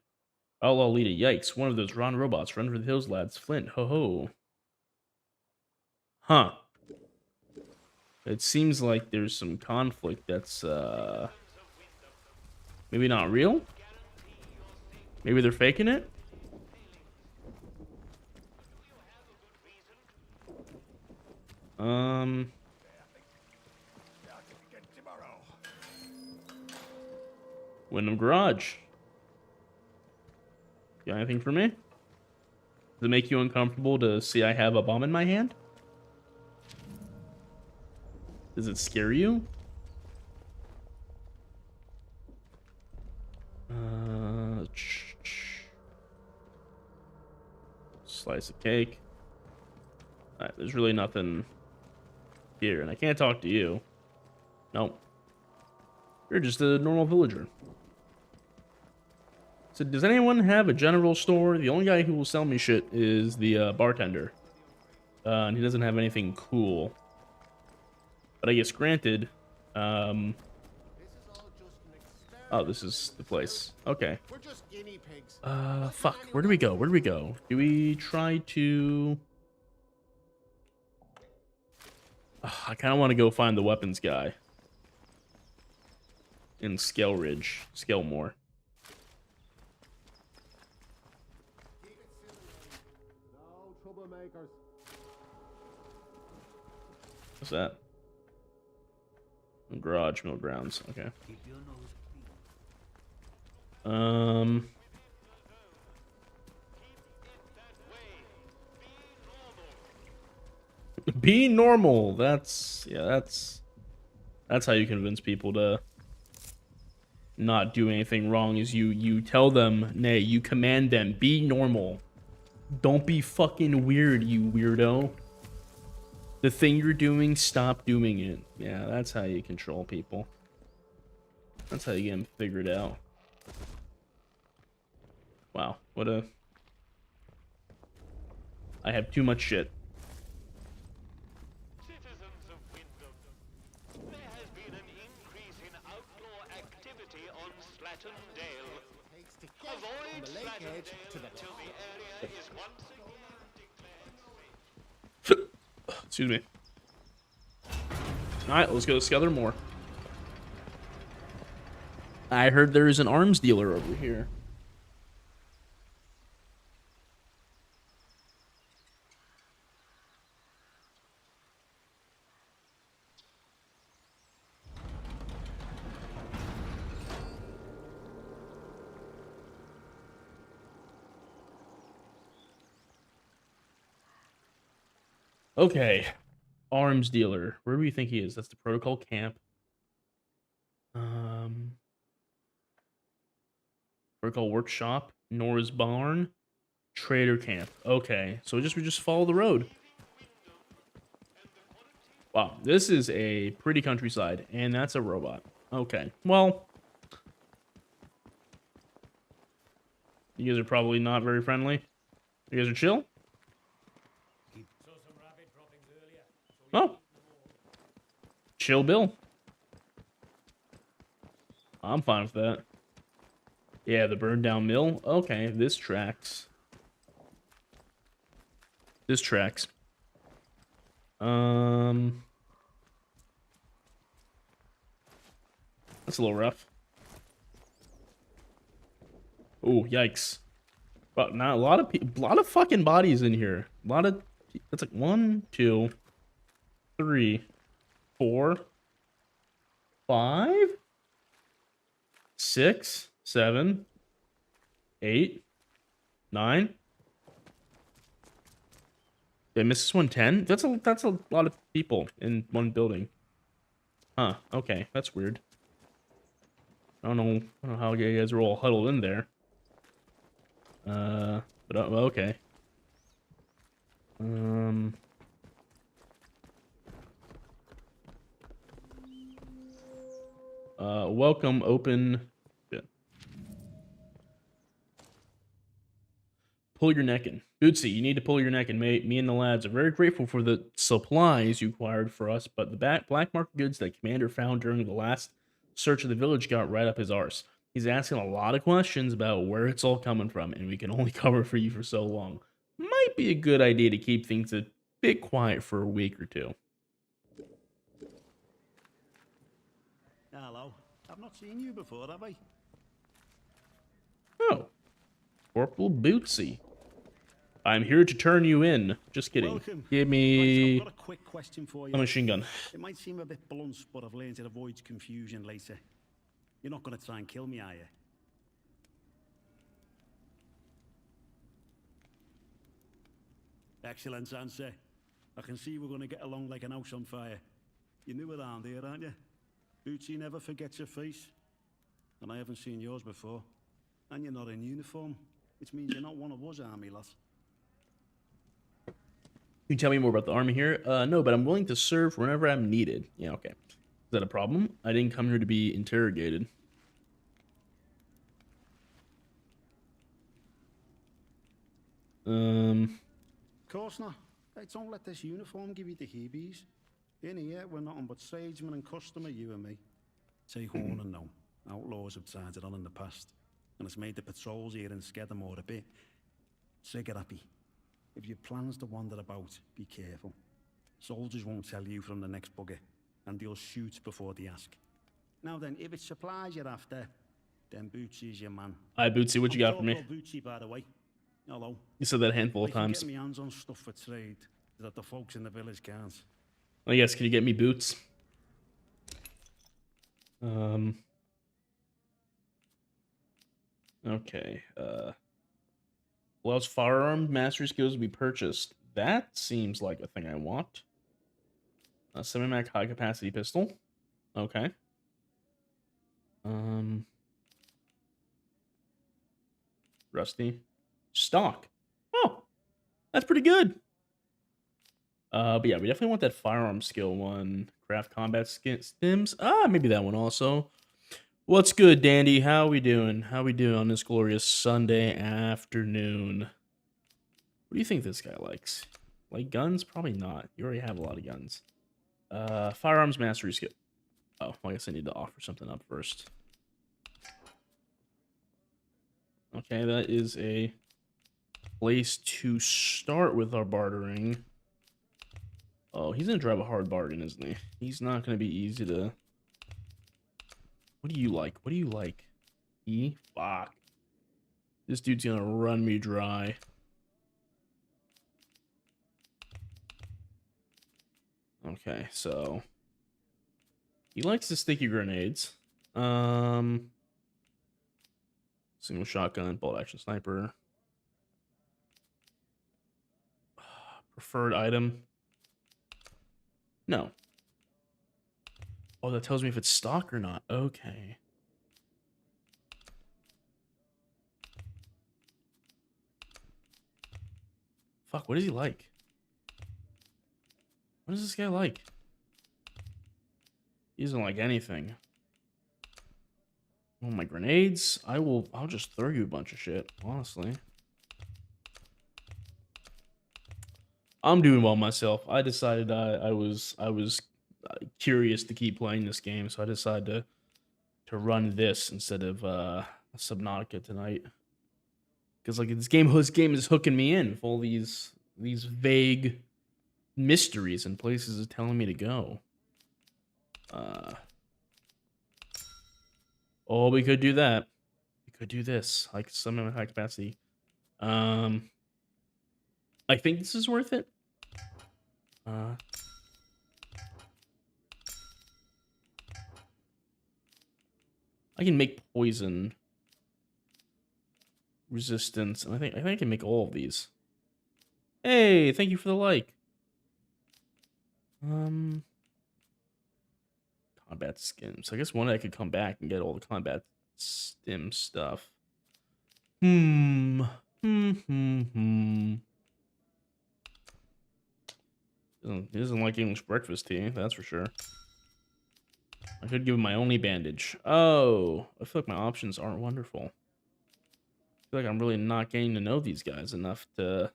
Outlaw leader. Yikes. One of those Ron robots. Run for the hills, lads. Flint. Ho ho. Huh. It seems like there's some conflict that's maybe not real? Maybe they're faking it? Wyndham Garage. Got anything for me? Does it make you uncomfortable to see I have a bomb in my hand? Does it scare you? Slice of cake. Alright, there's really nothing here, and I can't talk to you. Nope. You're just a normal villager. So, does anyone have a general store? The only guy who will sell me shit is the bartender. And he doesn't have anything cool. But I guess granted, oh, this is the place. Okay. We're just guinea pigs. Fuck. Where do we go? Where do we go? Do we try to... I kind of want to go find the weapons guy. In Scale Ridge. Scalemore. No troublemakers. What's that? Garage mill grounds. Okay. Be normal. That's how you convince people to not do anything wrong. Is you tell them, nay, you command them, be normal. Don't be fucking weird, you weirdo. The thing you're doing, stop doing it. Yeah, that's how you control people. That's how you get them figured out. Wow, what a... I have too much shit. Citizens of Wyndham, there has been an increase in outlaw activity on Slatton Dale. Avoid Slatton Dale until the area is once again declared safe. Excuse me. Alright, let's go discover more. I heard there is an arms dealer over here. Okay. Arms dealer. Where do we think he is? That's the protocol camp. Protocol workshop. Nora's barn. Trader camp. Okay. So we just follow the road. Wow. This is a pretty countryside. And that's a robot. Okay. Well. You guys are probably not very friendly. You guys are chill? Oh. Chill Bill. I'm fine with that. Yeah, the burned down mill. Okay, this tracks. This tracks. That's a little rough. Oh, yikes. But not a lot of fucking bodies in here. A lot of, that's like 1, 2, 3, 4, 5, 6, 7, 8, 9. Did I miss this one? 10? That's a lot of people in one building. Huh. Okay, that's weird. I don't know how you guys are all huddled in there. But okay. Welcome, open. Yeah. Pull your neck in. Bootsy, you need to pull your neck in. Me and the lads are very grateful for the supplies you acquired for us, but the black market goods that Commander found during the last search of the village got right up his arse. He's asking a lot of questions about where it's all coming from, and we can only cover for you for so long. Might be a good idea to keep things a bit quiet for a week or two. Hello. I've not seen you before, have I? Oh. Corporal Bootsy. I'm here to turn you in. Just kidding. Welcome. Give me Right, I've got a quick question for you. a machine gun. It might seem a bit blunt, but I've learned it avoids confusion later. You're not going to try and kill me, are you? Excellent answer. I can see we're going to get along like an house on fire. You're new around here, aren't you? Bootsy never forgets your face. And I haven't seen yours before. And you're not in uniform, which means you're not one of us army lads. Can you tell me more about the army here? No, but I'm willing to serve whenever I'm needed. Yeah, okay. Is that a problem? I didn't come here to be interrogated. Of course not. Hey, don't let this uniform give you the heebies. In here, we're nothing but tradesmen and customer, you and me. Take warning now. Outlaws have tried it on in the past, and it's made the patrols here in Skedamore a bit trigger-happy. If your plans to wander about, be careful. Soldiers won't tell you from the next bugger, and they'll shoot before they ask. Now then, if it's supplies you're after, then Bootsy's your man. Hi, Bootsy, what you got for me? Bootsy, by the way. Hello. You said that a handful of times. I can get my hands on stuff for trade that the folks in the village can't. Oh, yes, can you get me boots? Okay, allows firearm mastery skills to be purchased. That seems like a thing I want. A semi-mag high-capacity pistol. Okay. Rusty. Stock. Oh, that's pretty good. But yeah, we definitely want that firearm skill one. Craft combat stims. Maybe that one also. What's good, Dandy? How we doing? How we doing on this glorious Sunday afternoon? What do you think this guy likes? Like guns? Probably not. You already have a lot of guns. Firearms mastery skill. Oh, I guess I need to offer something up first. Okay, that is a place to start with our bartering. Oh, he's gonna drive a hard bargain, isn't he? He's not gonna be easy to... What do you like? What do you like? Fuck. This dude's gonna run me dry. Okay, so... He likes the sticky grenades. Single shotgun, bolt action sniper. Preferred item. No. Oh, that tells me if it's stock or not. Okay. Fuck, what is he like? What is this guy like? He doesn't like anything. Oh, my grenades? I'll just throw you a bunch of shit, honestly. I'm doing well myself. I decided I was curious to keep playing this game, so I decided to run this instead of Subnautica tonight. Because like this game is hooking me in with all these vague mysteries and places it's telling me to go. Oh, we could do that. We could do this. Like summon with high capacity. I think this is worth it. I can make poison resistance, and I think I can make all of these. Hey, thank you for the like. Combat skin. So I guess one day I could come back and get all the combat stim stuff. He doesn't like English breakfast tea, that's for sure. I could give him my only bandage. Oh, I feel like my options aren't wonderful. I feel like I'm really not getting to know these guys enough to...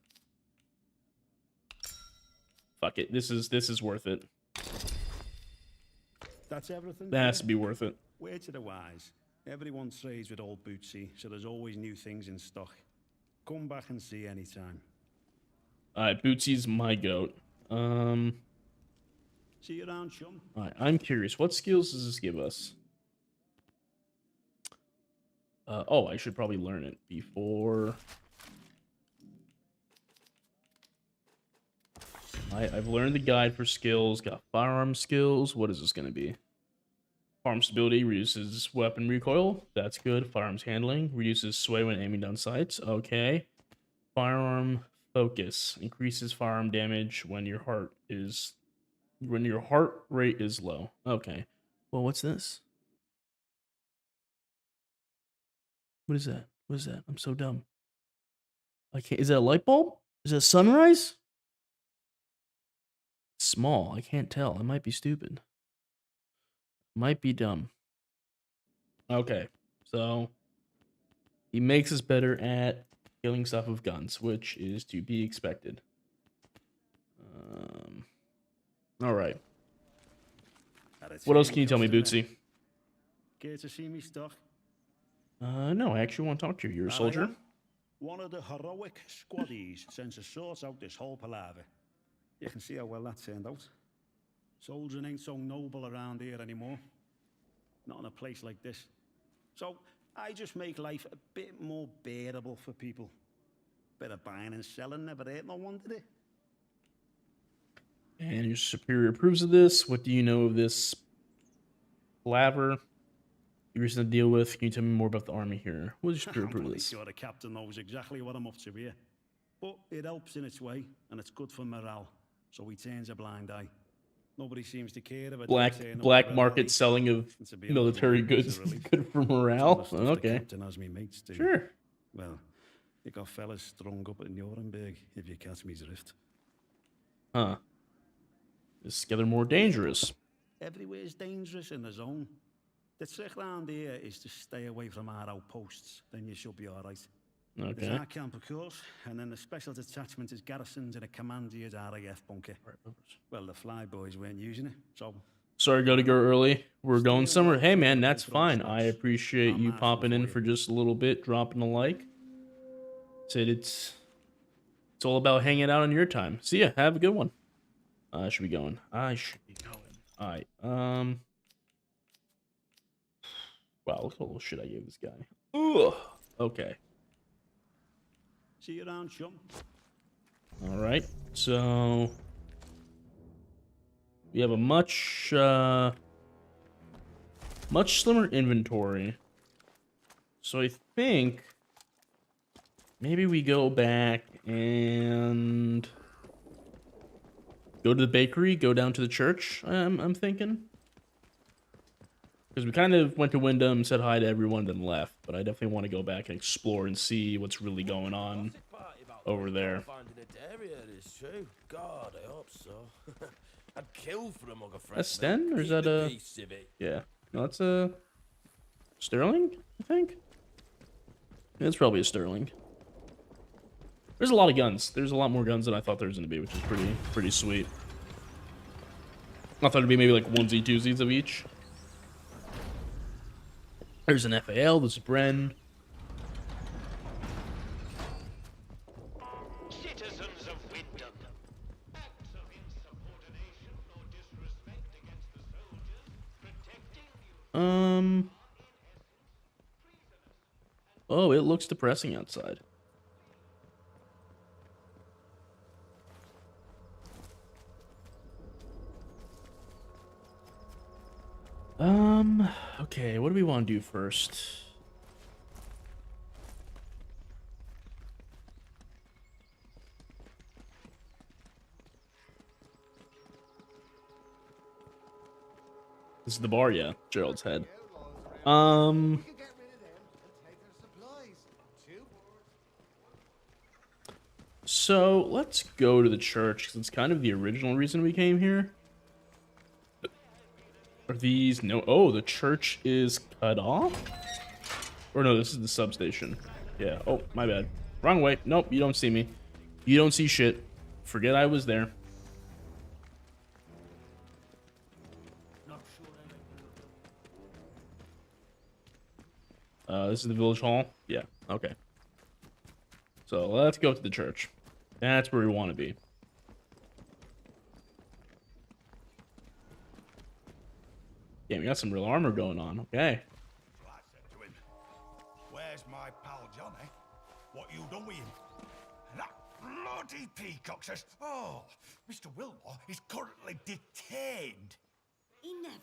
Fuck it, this is worth it. That's everything. That has to be worth it. Word to the wise. Everyone trades with old Bootsy, so there's always new things in stock. Come back and see anytime. Alright, Bootsy's my goat. See you around, chum. Alright, I'm curious. What skills does this give us? Oh, I should probably learn it before... I've learned the guide for skills, got firearm skills. What is this going to be? Firearm stability reduces weapon recoil. That's good. Firearms handling reduces sway when aiming down sights. Okay. Firearm focus increases firearm damage when your heart rate is low. Okay. Well, what's this? What is that? What is that? I'm so dumb. I can't. Is that a light bulb? Is that sunrise? It's small. I can't tell. I might be stupid. Might be dumb. Okay. So he makes us better at killing stuff with guns, which is to be expected. All right. What else can you tell me, Bootsy? Care to see me stock? No, I actually want to talk to you. You're a soldier? One of the heroic squaddies sent to sort out this whole palaver. You can see how well that turned out. Soldiering ain't so noble around here anymore. Not in a place like this. So I just make life a bit more bearable for people. Bit of buying and selling never hurt no one, did it? And your superior approves of this. What do you know of this palaver you recently deal with? Can you tell me more about the army here? What does your superior approve of this? I'm sure the captain knows exactly what I'm up to here. But it helps in its way, and it's good for morale. So he turns a blind eye. Nobody seems to care about black market selling of military goods is good for morale. Okay. Sure. Well, you got fellas strung up in Nuremberg, if you catch me drift. Huh. This is getting more dangerous. Everywhere's dangerous in the zone. The trick round here is to stay away from our outposts, then you should be all right. Okay. There's our camp, of course, and then the special detachment is garrisoned in a commandier's RAF bunker. Well, the flyboys weren't using it, so... Sorry, gotta go early. We're going somewhere. Hey, man, that's fine. I appreciate you popping in for just a little bit, dropping a like. Said it's all about hanging out on your time. See ya. Have a good one. I should be going. All right. Wow, look at all the shit I gave this guy. Ugh. Okay. See you around, chum. All right. So we have a much slimmer inventory. So I think maybe we go back and Go to the bakery, go down to the church, I'm thinking. Because we kind of went to Wyndham, said hi to everyone, then left. But I definitely want to go back and explore and see what's really going on over there. Finding a dairy area is true. God, I hope so. I'd kill for a mug of fresh That's Sten, milk. or is Keep that the a... peace, Civvy. Yeah. No, that's a... Sterling, I think? It's probably a Sterling. There's a lot of guns. There's a lot more guns than I thought there was going to be, which is pretty sweet. I thought it'd be maybe like onesie, twosies of each. There's an FAL, there's a Bren. Citizens of Wyndham, acts of insubordination or disrespect against the soldiers protecting you. Oh, it looks depressing outside. Okay, what do we want to do first? This is the bar, yeah. Gerald's head. So let's go to the church because it's kind of the original reason we came here. Are these no? Oh, the church is cut off. Or no, this is the substation. Yeah. Oh, my bad. Wrong way. Nope, you don't see me. You don't see shit. Forget I was there. This is the village hall? Yeah, okay. So let's go to the church. That's where we want to be. Yeah, we got some real armor going on. Okay. So I said to him, "Where's my pal Johnny? What you done with him?" And that bloody peacock says, "Oh, Mr. Wilmore is currently detained." He never.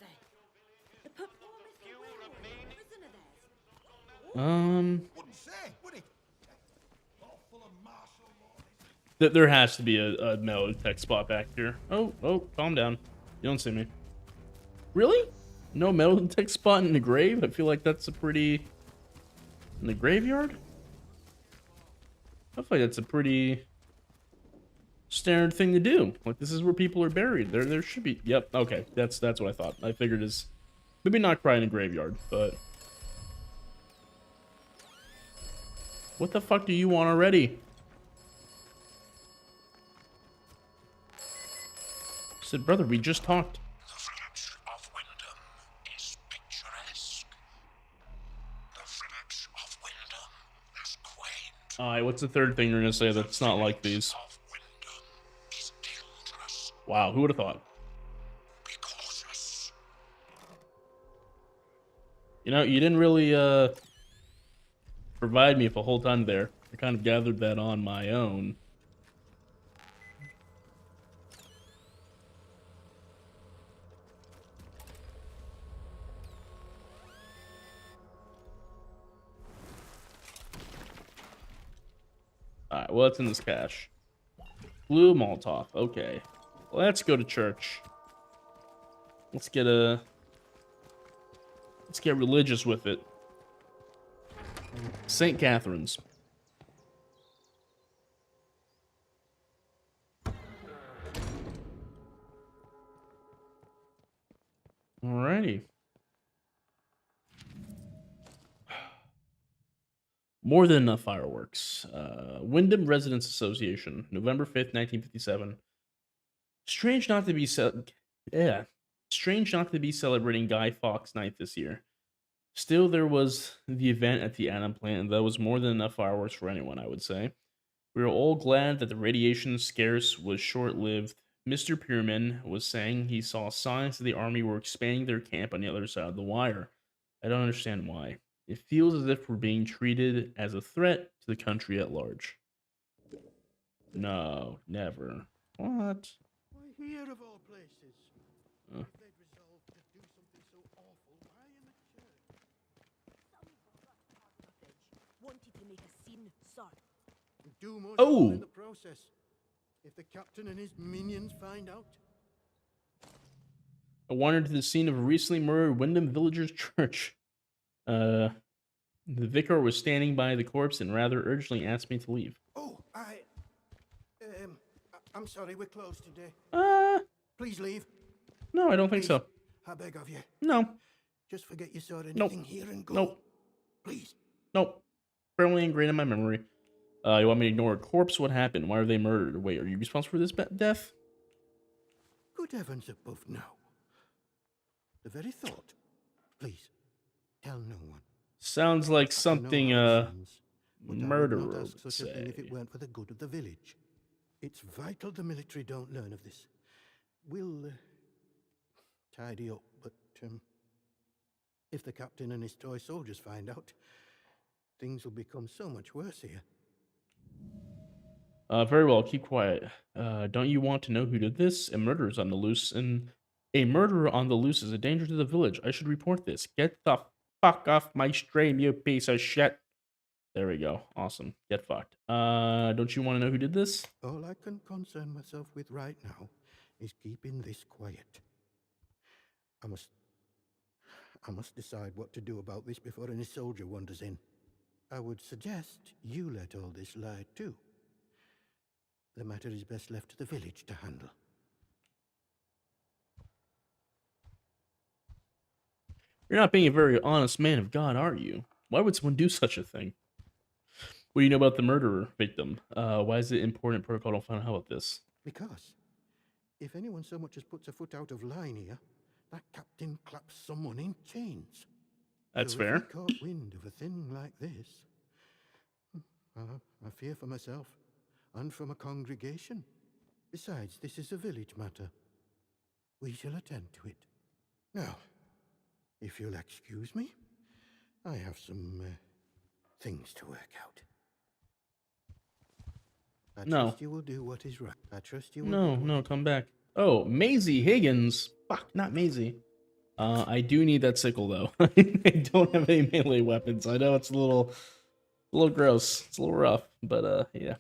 The poor Mr. Wilmore, prisoner there. Wouldn't say, would he? All full of martial law. There has to be a metal tech spot back here. Oh, calm down. You don't see me. Really? No metal detect spot in the grave? I feel like that's a pretty... In the graveyard? I feel like that's a pretty standard thing to do. Like, this is where people are buried. There should be... Yep, okay. That's what I thought. I figured is... Maybe not cry in a graveyard, but... What the fuck do you want already? I said, brother, we just talked. Alright, what's the third thing you're gonna say that's not like these? Wow, who would have thought? You know, you didn't really provide me with a whole ton there. I kind of gathered that on my own. Alright, what's in this cache? Blue Molotov. Okay. Let's go to church. Let's get religious with it. St. Catherine's. Alrighty. More than enough fireworks. Wyndham Residents Association, November 5th, 1957. Strange not to be celebrating Guy Fawkes Night this year. Still, there was the event at the Atom plant, and that was more than enough fireworks for anyone, I would say. We were all glad that the radiation scarce was short-lived. Mr. Pierman was saying he saw signs that the army were expanding their camp on the other side of the wire. I don't understand why. It feels as if we're being treated as a threat to the country at large. No, never. What? Why here of all places? They'd resolved to do something so awful. Why in the church? Wanted to make a scene, sir. And do more Oh. in the process. If the captain and his minions find out, I wandered to the scene of a recently murdered Wyndham villagers' church. The vicar was standing by the corpse and rather urgently asked me to leave. oh, I'm sorry, we're closed today. Please leave. No, I don't think so. I beg of you. No. Just forget you saw anything Nope. here and go. Nope. Please. Nope. Firmly ingrained in my memory. You want me to ignore a corpse? What happened? Why are they murdered? Wait, are you responsible for this death? Good heavens above, no. The very thought. Please, tell no one. Sounds like something murderer would not would ask such a thing if say. it weren't for the good of the village. It's vital the military don't learn of this. We'll tidy up, but if the captain and his toy soldiers find out, things will become so much worse here. Very well, keep quiet. Don't you want to know who did this? A murderer's on the loose, and a murderer on the loose is a danger to the village. I should report this. Get the fuck off my stream, you piece of shit. There we go. Awesome. Get fucked. Don't you want to know who did this? All I can concern myself with right now is keeping this quiet. I must decide what to do about this before any soldier wanders in. I would suggest you let all this lie too. The matter is best left to the village to handle. You're not being a very honest man of God, are you? Why would someone do such a thing? What do you know about the murderer victim? Why is it important protocol don't find out about this? Because if anyone so much as puts a foot out of line here, that captain claps someone in chains. That's so fair. If he caught wind of a thing like this, I fear for myself and for my congregation. Besides, this is a village matter. We shall attend to it. Now, if you'll excuse me, I have some things to work out. I trust you will do what is right. I trust you will No, come back. Oh, Maisie Higgins. Fuck, not Maisie. I do need that sickle though. I don't have any melee weapons. I know it's a little gross. It's a little rough, but yeah.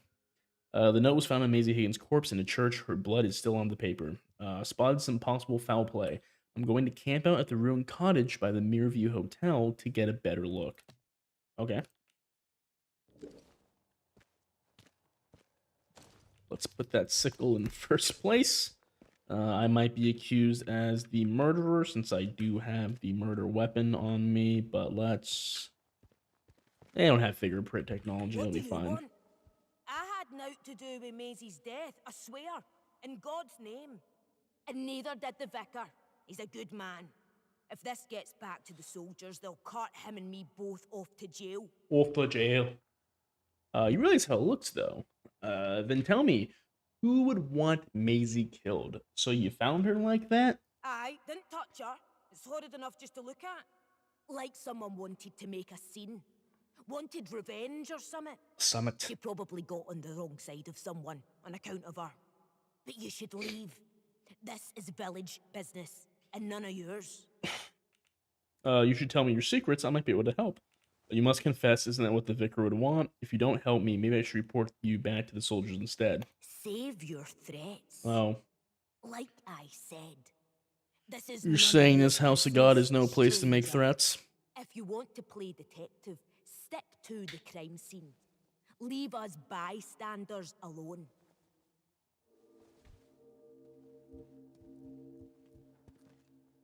The note was found on Maisie Higgins' corpse in a church. Her blood is still on the paper. Spotted some possible foul play. I'm going to camp out at the ruined cottage by the Mirview Hotel to get a better look. Okay. Let's put that sickle in first place. I might be accused as the murderer since I do have the murder weapon on me, but let's... They don't have fingerprint technology, What it'll do be you fine. want? I had naught to do with Maisie's death, I swear, in God's name. And neither did the vicar. He's a good man. If this gets back to the soldiers, they'll cart him and me both off to jail. Off to jail. You realize how it looks, though. Then tell me, who would want Maisie killed? So you found her like that? Aye, didn't touch her. It's horrid enough just to look at. Like someone wanted to make a scene. Wanted revenge or something. Summit. She probably got on the wrong side of someone on account of her. But you should leave. This is village business, and none of yours. You should tell me your secrets. I might be able to help. You must confess, isn't that what the vicar would want? If you don't help me, maybe I should report you back to the soldiers instead. Save your threats. Oh. Like I said, this is You're saying this house of God is no place to make threats? If you want to play detective, stick to the crime scene. Leave us bystanders alone.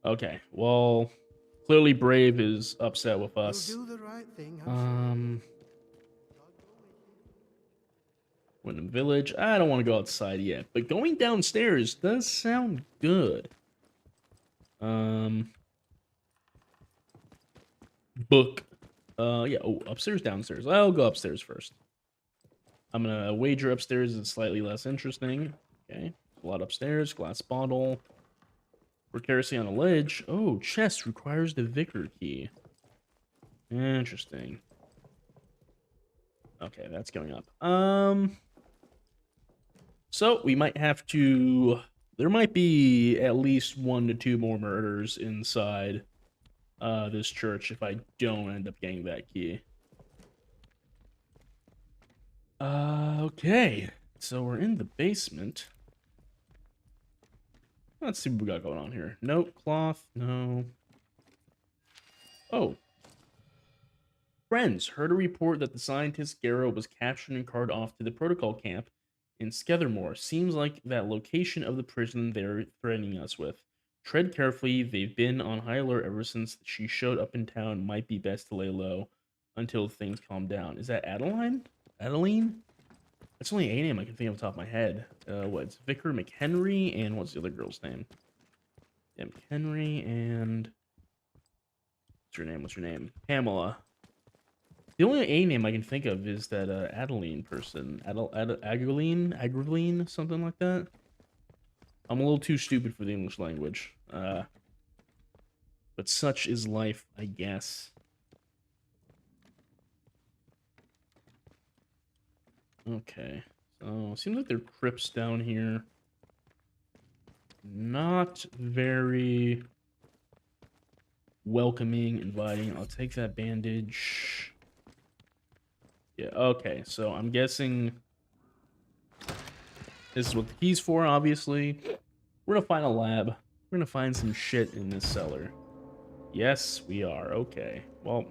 Okay, well, clearly Brave is upset with us. You'll do the right thing, Wyndham Village. I don't want to go outside yet, but going downstairs does sound good. Book. Yeah. Oh, upstairs, downstairs. I'll go upstairs first. I'm gonna wager upstairs is slightly less interesting. Okay. A lot upstairs. Glass bottle. Precariously on a ledge. Oh, chest requires the vicar key. Interesting. Okay, that's going up. So we might have to... There might be at least 1 to 2 more murders inside this church if I don't end up getting that key. Okay. So we're in the basement. Let's see what we got going on here. Note, cloth, no. Oh. Friends, heard a report that the scientist Garrow was captured and carted off to the protocol camp in Skethermore. Seems like that location of the prison they're threatening us with. Tread carefully, they've been on high alert ever since she showed up in town. Might be best to lay low until things calm down. Is that Adeline? Adeline? That's only a name I can think of off the top of my head. It's Vicar McHenry, and what's the other girl's name? Yeah, McHenry, and what's your name? Pamela. The only A name I can think of is that Adeline person. Agriline, something like that. I'm a little too stupid for the English language. But such is life, I guess. Okay. So, seems like there are crypts down here. Not very welcoming, inviting. I'll take that bandage. Yeah, okay. So, I'm guessing this is what the key's for, obviously. We're gonna find a lab. We're gonna find some shit in this cellar. Yes, we are. Okay. Well.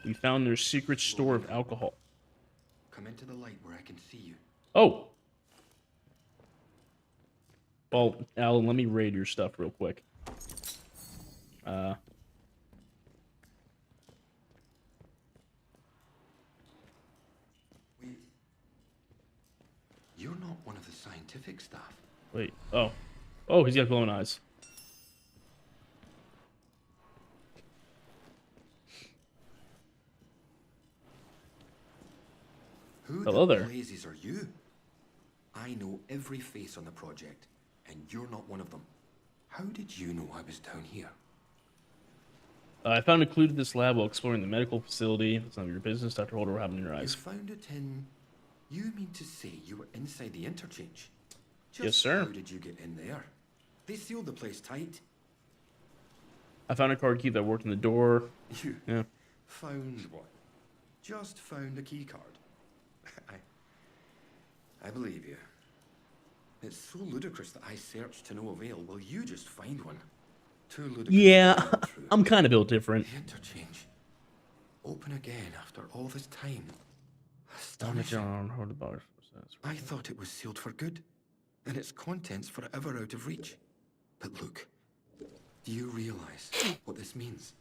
We found their secret store of alcohol. Come into the light where I can see you. Oh! Well, Alan, let me raid your stuff real quick. Wait. You're not one of the scientific staff. Wait. Oh. Oh, he's got glowing eyes. Who Hello the there. blazes are you? I know every face on the project, and you're not one of them. How did you know I was down here? I found a clue to this lab while exploring the medical facility. It's none of your business, Dr. Holder. What happened in your eyes? You found it in... You mean to say you were inside the interchange? Yes, sir. How did you get in there? They sealed the place tight. I found a card key that worked in the door. You Yeah. found what? Just found a key card. I believe you. It's so ludicrous that I searched to no avail. Will you just find one? Too ludicrous. Yeah, I'm kind of built different. The interchange. Open again after all this time. Astonishing. Astonishing. I thought it was sealed for good, and its contents forever out of reach. But look, do you realize what this means?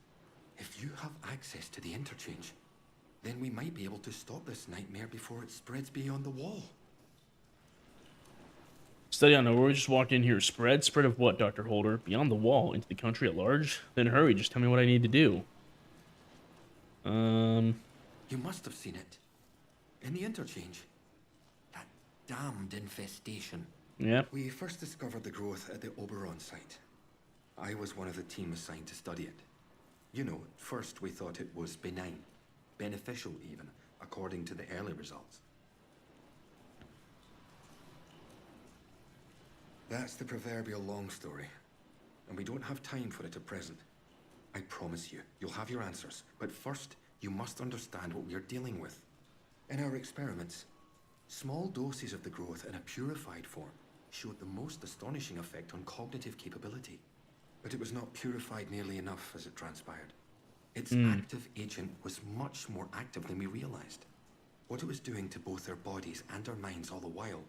If you have access to the interchange, then we might be able to stop this nightmare before it spreads beyond the wall. Study on where we just walked in here. Spread? Spread of what, Dr. Holder? Beyond the wall? Into the country at large? Then hurry, just tell me what I need to do. You must have seen it. In the interchange. That damned infestation. Yeah. We first discovered the growth at the Oberon site. I was one of the team assigned to study it. You know, at first we thought it was benign. Beneficial even, according to the early results. That's the proverbial long story, and we don't have time for it at present. I promise you, you'll have your answers, but first, you must understand what we are dealing with. In our experiments, small doses of the growth in a purified form showed the most astonishing effect on cognitive capability. But it was not purified nearly enough as it transpired. Its active agent was much more active than we realized. What it was doing to both our bodies and our minds all the while,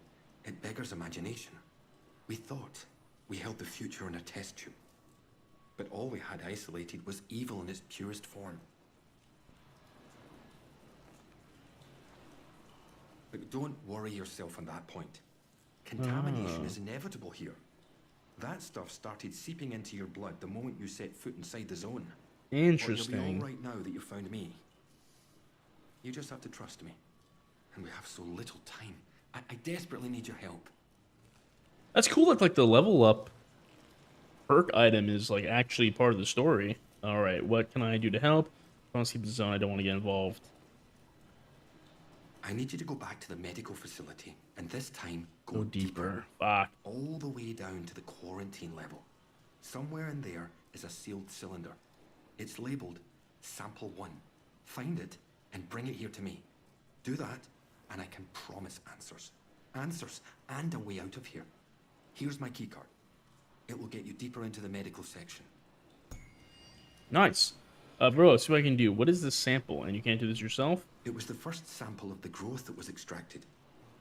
it beggars imagination. We thought we held the future in a test tube. But all we had isolated was evil in its purest form. But don't worry yourself on that point. Contamination is inevitable here. That stuff started seeping into your blood the moment you set foot inside the zone. Interesting. But you'll be all right now that you found me. You just have to trust me. And we have so little time. I desperately need your help. That's cool that, like, the level up perk item is, like, actually part of the story. Alright, what can I do to help? I want to keep the zone. I don't want to get involved. I need you to go back to the medical facility, and this time, Go deeper. Fuck. All the way down to the quarantine level. Somewhere in there is a sealed cylinder. It's labeled Sample 1. Find it, and bring it here to me. Do that, and I can promise answers. Answers, and a way out of here. Here's my keycard. It will get you deeper into the medical section. Nice. Bro, let's see what I can do. What is this sample? And you can't do this yourself? It was the first sample of the growth that was extracted.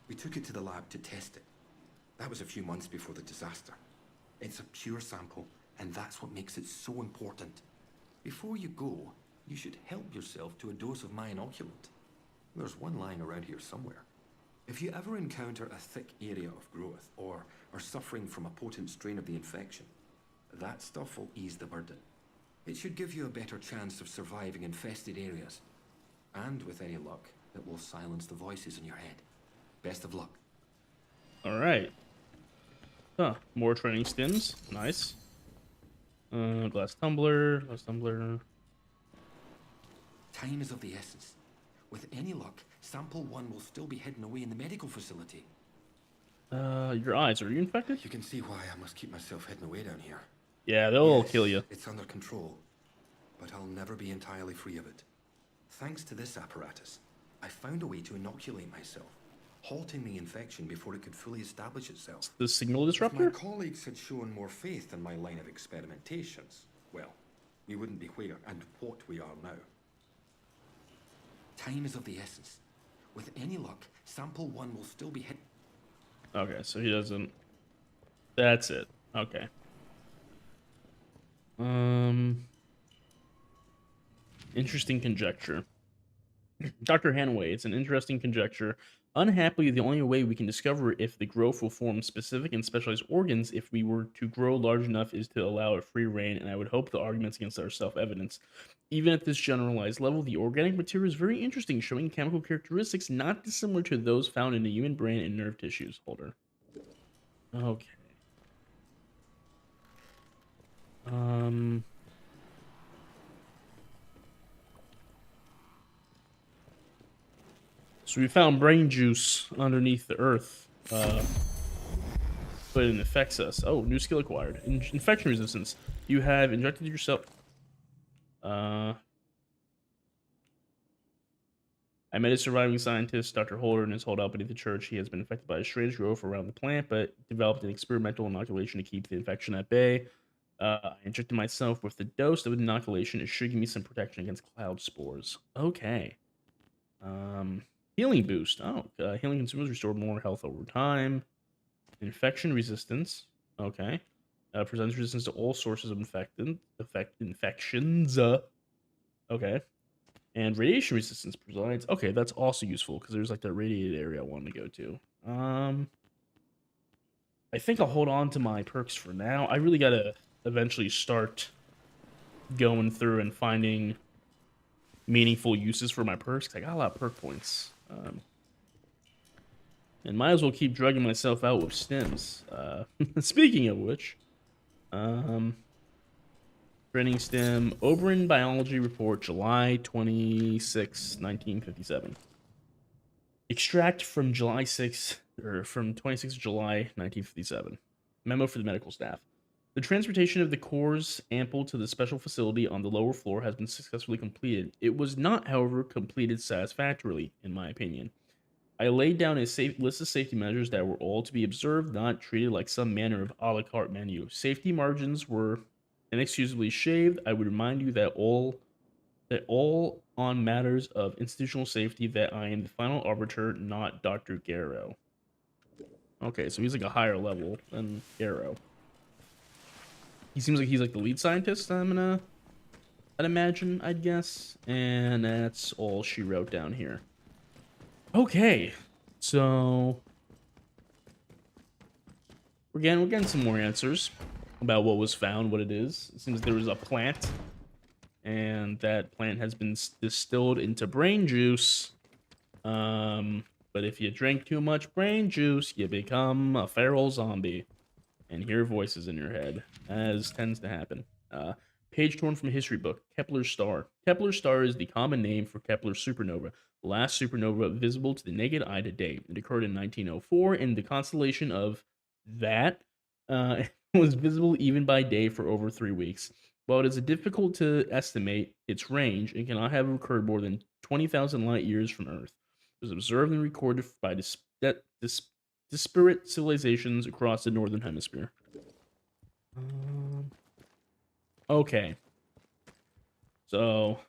We took it to the lab to test it. That was a few months before the disaster. It's a pure sample, and that's what makes it so important. Before you go, you should help yourself to a dose of my inoculant. There's one lying around here somewhere. If you ever encounter a thick area of growth, or are suffering from a potent strain of the infection, that stuff will ease the burden. It should give you a better chance of surviving infested areas. And with any luck, it will silence the voices in your head. Best of luck. Alright. Huh. More training stims. Nice. Glass tumbler. Glass tumbler. Time is of the essence. With any luck, sample 1 will still be hidden away in the medical facility. Your eyes. Are you infected? You can see why I must keep myself hidden away down here. Yeah, they'll Yes, kill you. It's under control, but I'll never be entirely free of it. Thanks to this apparatus, I found a way to inoculate myself, halting the infection before it could fully establish itself. The signal If disruptor? my colleagues had shown more faith in my line of experimentations, well, we wouldn't be where and what we are now. Time is of the essence. With any luck, sample 1 will still be hit. Okay, so he doesn't. That's it. Okay. Interesting conjecture. Dr. Hanway, it's an interesting conjecture. Unhappily, the only way we can discover if the growth will form specific and specialized organs if we were to grow large enough is to allow it free reign, and I would hope the arguments against are self-evidence. Even at this generalized level, the organic material is very interesting, showing chemical characteristics not dissimilar to those found in the human brain and nerve tissues. Holder. Okay. So we found brain juice underneath the earth, but it affects us. Oh, new skill acquired. Infection resistance. You have injected yourself. I met a surviving scientist, Dr. Holder, in his holdout beneath the church. He has been infected by a strange growth around the plant, but developed an experimental inoculation to keep the infection at bay. I injected myself with the dose of inoculation. It should give me some protection against cloud spores. Okay. Healing boost. Oh, healing consumables restore more health over time. Infection resistance. Okay. Presents resistance to all sources of infections. Okay. And radiation resistance provides. Okay, that's also useful because there's like that radiated area I wanted to go to. I think I'll hold on to my perks for now. I really gotta eventually start going through and finding meaningful uses for my perks. I got a lot of perk points. And might as well keep drugging myself out with stims. Speaking of which, training stim, Oberon Biology Report, July 26, 1957. Extract from July 6, or from 26th July, 1957. Memo for the medical staff. The transportation of the cores ample to the special facility on the lower floor has been successfully completed. It was not, however, completed satisfactorily, in my opinion. I laid down a list of safety measures that were all to be observed, not treated like some manner of a la carte menu. Safety margins were inexcusably shaved. I would remind you that all on matters of institutional safety that I am the final arbiter, not Dr. Garrow. Okay, so he's like a higher level than Garrow. He seems like he's like the lead scientist, I'd imagine, I'd guess. And that's all she wrote down here. Okay, so we're getting some more answers about what was found, what it is. It seems there was a plant, and that plant has been distilled into brain juice. But if you drink too much brain juice, you become a feral zombie and hear voices in your head, as tends to happen. Page torn from a history book. Kepler's star. Kepler's star is the common name for Kepler's supernova, the last supernova visible to the naked eye today. It occurred in 1904 in the constellation of that. It was visible even by day for over 3 weeks. While it is difficult to estimate its range, it cannot have occurred more than 20,000 light years from Earth. It was observed and recorded by disparate civilizations across the northern hemisphere. Okay. So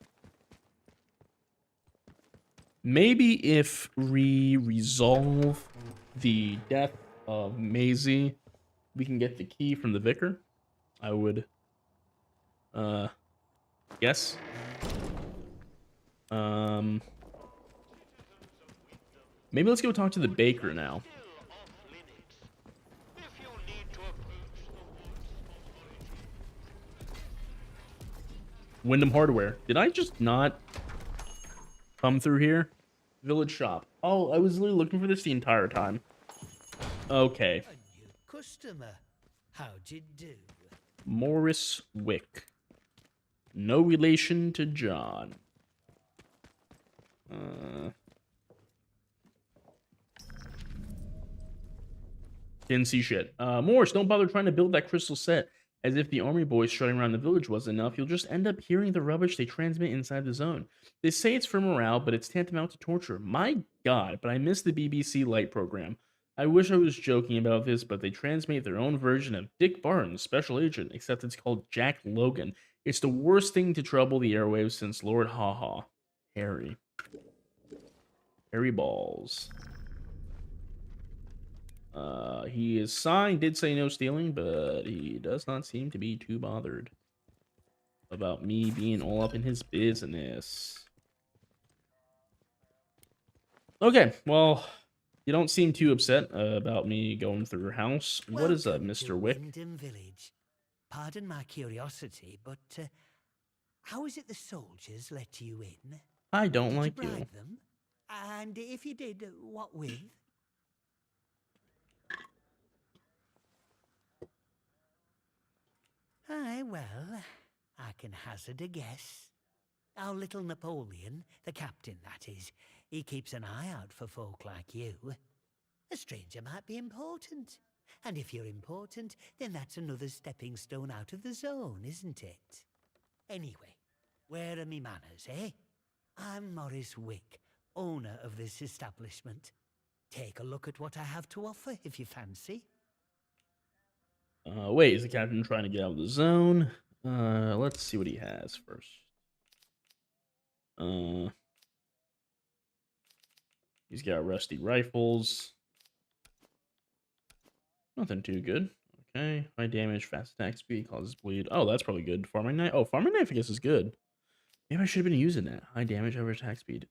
maybe if we resolve the death of Maisie, we can get the key from the vicar. I would guess. Maybe let's go talk to the baker now. Wyndham Hardware. Did I just not come through here? Village shop. Oh, I was literally looking for this the entire time. Okay. A new customer. How'd you do? Morris Wick. No relation to John. Didn't see shit. Morris, don't bother trying to build that crystal set. As if the army boys strutting around the village wasn't enough, you'll just end up hearing the rubbish they transmit inside the zone. They say it's for morale, but it's tantamount to torture. My god, but I miss the BBC Light program. I wish I was joking about this, but they transmit their own version of Dick Barnes, Special Agent, except it's called Jack Logan. It's the worst thing to trouble the airwaves since Lord Haha. Harry. Harry Balls. He is signed, did say no stealing, but he does not seem to be too bothered about me being all up in his business. Okay, well, you don't seem too upset about me going through your house. What is up, Mr. Wick? Wyndham Village. Pardon my curiosity, but how is it the soldiers let you in? I don't Did like you you. bribe them? And if you did, what with? Aye, well, I can hazard a guess. Our little Napoleon, the captain that is, he keeps an eye out for folk like you. A stranger might be important. And if you're important, then that's another stepping stone out of the zone, isn't it? Anyway, where are me manners, eh? I'm Morris Wick, owner of this establishment. Take a look at what I have to offer if you fancy. Wait, is the captain trying to get out of the zone? Let's see what he has first. He's got rusty rifles. Nothing too good. Okay, high damage, fast attack speed, causes bleed. Oh, that's probably good. Farming knife. Oh, farming knife I guess is good. Maybe I should have been using that. High damage, average attack speed.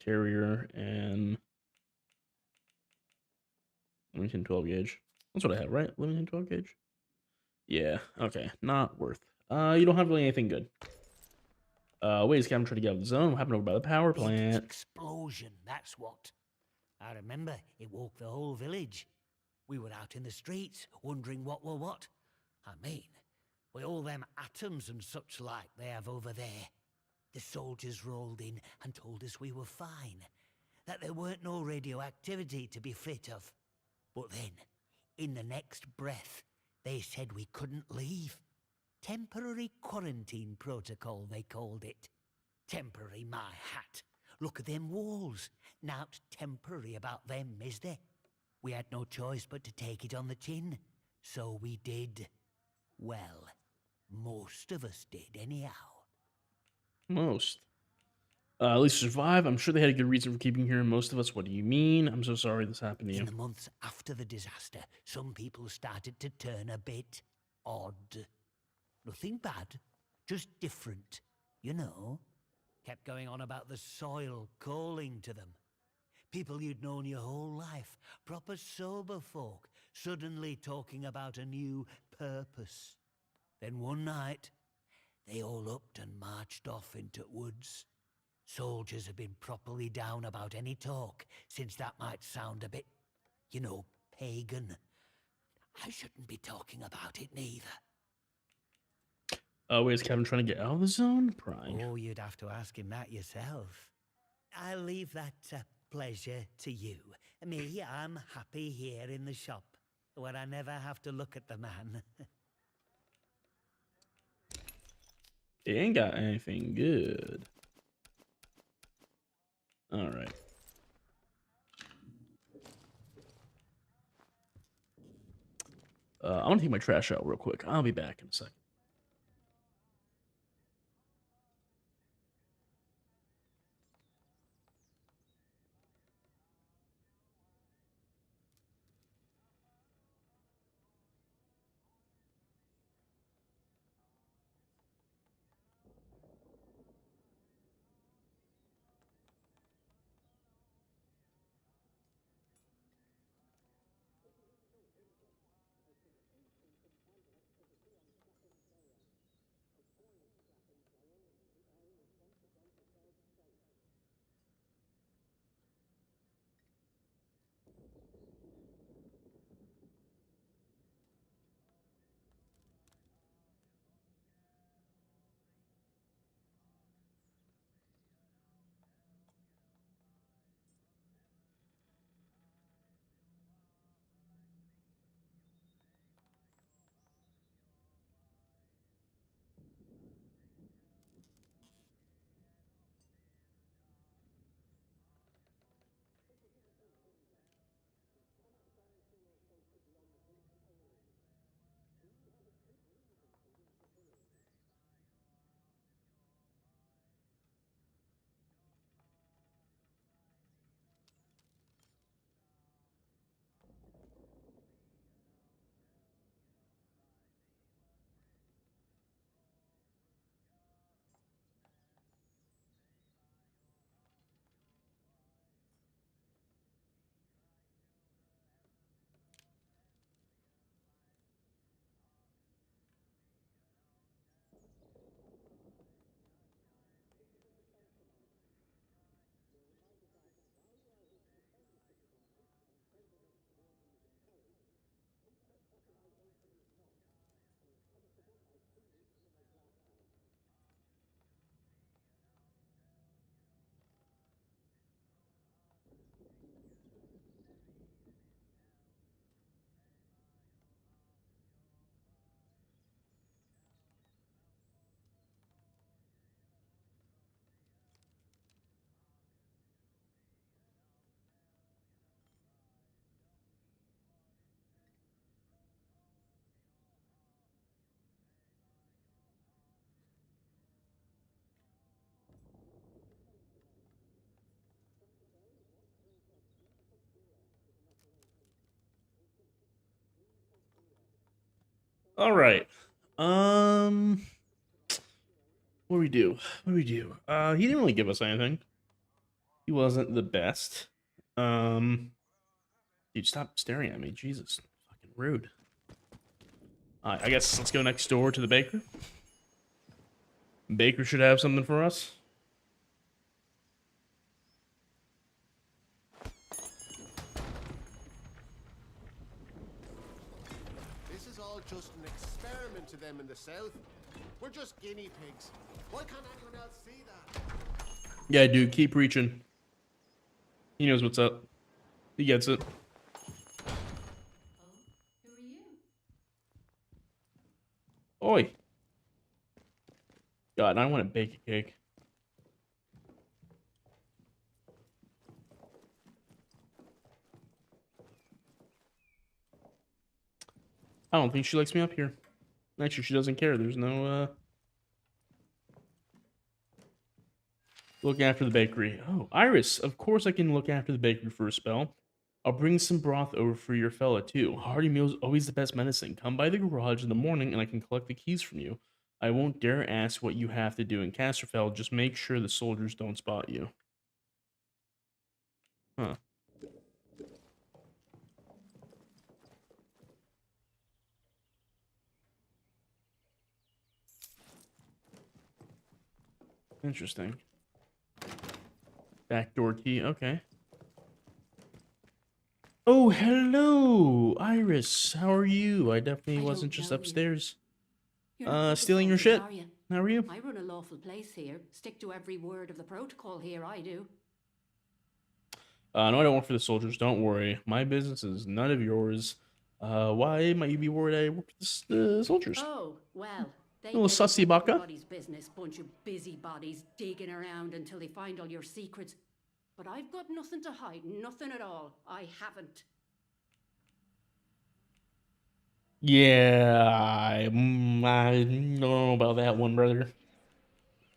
Terrier and Leamington 12 gauge. That's what I have, right? Leamington 12 gauge. Yeah. Okay. Not worth. You don't have really anything good. Wait, is Captain trying to get out of the zone? What happened over by the power plant? Explosion, that's what. I remember it woke the whole village. We were out in the streets, wondering what were what. I mean, with all them atoms and such like they have over there. The soldiers rolled in and told us we were fine, that there weren't no radioactivity to be frit of. But then, in the next breath, they said we couldn't leave. Temporary quarantine protocol, they called it. Temporary, my hat. Look at them walls. Nowt temporary about them, is there? We had no choice but to take it on the chin. So we did. Well, most of us did, anyhow. Most. At least survive. I'm sure they had a good reason for keeping here most of us. What do you mean? I'm so sorry this happened to you. In the months after the disaster, some people started to turn a bit odd. Nothing bad, just different, you know. Kept going on about the soil calling to them. People you'd known your whole life, proper sober folk, suddenly talking about a new purpose. Then one night, they all upped and marched off into woods. Soldiers have been properly down about any talk, since that might sound a bit, you know, pagan. I shouldn't be talking about it neither. Wait, is Kevin trying to get out of the zone? Prying. Oh, you'd have to ask him that yourself. I'll leave that pleasure to you. Me, I'm happy here in the shop, where I never have to look at the man. It ain't got anything good. All right. I'm gonna take my trash out real quick. I'll be back in a second. All right. What do we do? What do we do? He didn't really give us anything. He wasn't the best. Dude, stop staring at me. Jesus. Fucking rude. I guess let's go next door to the baker. Baker should have something for us. This is all just an experiment to them in the south. We're just guinea pigs. Why can't anyone else see that? Yeah, dude, keep reaching. He knows what's up. He gets it. Who are you? Oi. God, I want to bake a cake. I don't think she likes me up here. Actually, she doesn't care. There's no, look after the bakery. Oh, Iris, of course I can look after the bakery for a spell. I'll bring some broth over for your fella, too. Hearty meal's always the best medicine. Come by the garage in the morning and I can collect the keys from you. I won't dare ask what you have to do in Casterfell. Just make sure the soldiers don't spot you. Huh. Interesting. Backdoor key, okay. Oh, hello, Iris. How are you? I definitely wasn't just upstairs. Stealing your shit. How are you? I run a lawful place here. Stick to every word of the protocol here, I do. No, I don't work for the soldiers. Don't worry. My business is none of yours. Why might you be worried I work for the soldiers? Oh, well, they A little think it's sussy baka. everybody's business, bunch of busybodies digging around until they find all your secrets. But I've got nothing to hide, nothing at all. I haven't. Yeah, I don't know about that one, brother.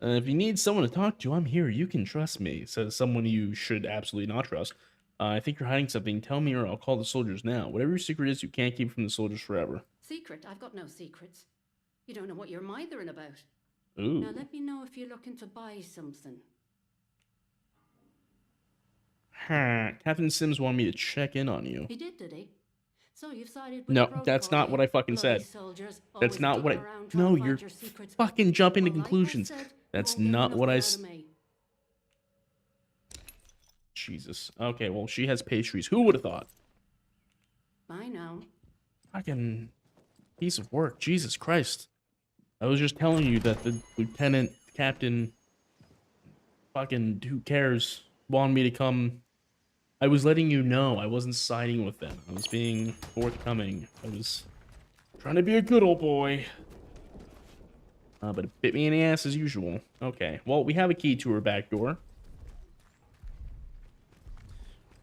If you need someone to talk to, I'm here. You can trust me, says someone you should absolutely not trust. I think you're hiding something. Tell me or I'll call the soldiers now. Whatever your secret is, you can't keep from the soldiers forever. Secret? I've got no secrets. You don't know what you're mithering about. Ooh. Now let me know if you're looking to buy something. Captain Sims wanted me to check in on you. He did he? So you've sided with No, the that's not what I fucking said. That's not what I... No, you're fucking jumping to conclusions. That's not what I... Jesus. Okay, well, she has pastries. Who would have thought? I know. Fucking piece of work. Jesus Christ. I was just telling you that the lieutenant, captain, fucking who cares, wanted me to come. I was letting you know. I wasn't siding with them. I was being forthcoming. I was trying to be a good old boy. But it bit me in the ass as usual. Okay, well, we have a key to her back door.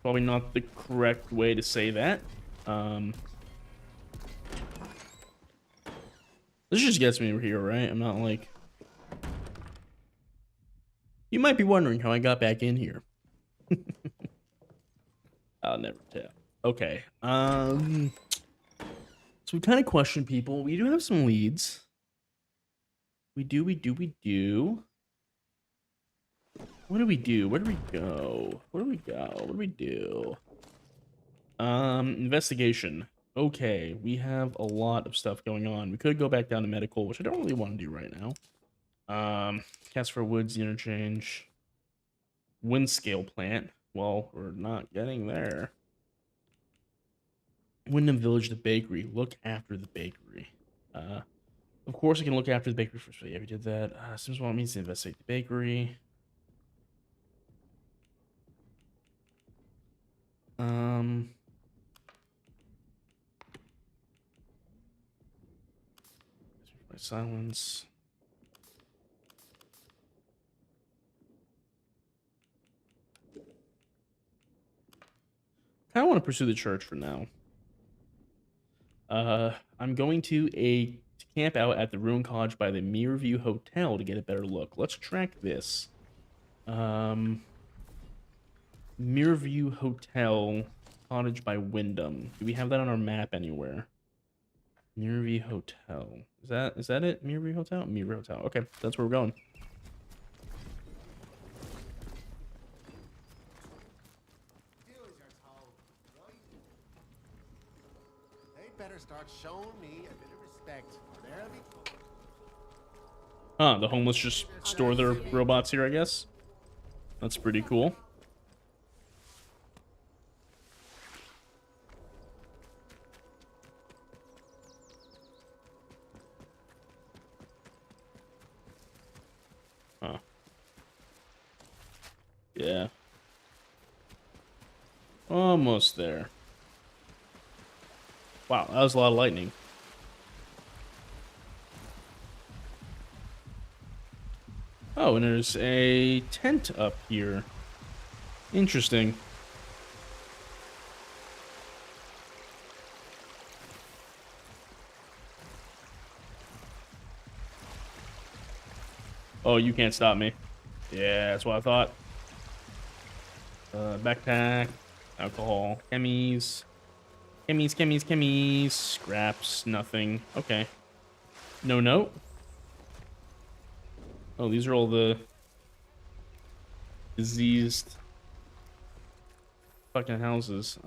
Probably not the correct way to say that. This just gets me over here, right? I'm not like... You might be wondering how I got back in here. I'll never tell. Okay. So we kind of question people. We do have some leads. We do. What do we do? Where do we go? Where do we do? Investigation. Okay, we have a lot of stuff going on. We could go back down to medical, which I don't really want to do right now. Casper Woods, the interchange. Wind scale plant. Well, we're not getting there. Wyndham Village, the bakery. Look after the bakery. Of course, I can look after the bakery first. Yeah, we did that. Sims want me to investigate the bakery. My silence. I want to pursue the church for now. I'm going to camp out at the ruined cottage by the Mirrorview Hotel to get a better look. Let's track this. Mirrorview Hotel, cottage by Wyndham. Do we have that on our map anywhere? Mirrorview Hotel. Is that it? Mirrorview Hotel? Mirror Hotel. Okay, that's where we're going. Better start showing me a bit of respect. There'll be The homeless just store their robots here, I guess. That's pretty cool. Huh. Yeah. Almost there. Wow, that was a lot of lightning. Oh, and there's a tent up here. Interesting. Oh, you can't stop me. Yeah, that's what I thought. Backpack, alcohol, chemies. Chemies. Scraps, nothing. Okay. No note. Oh, these are all the diseased fucking houses.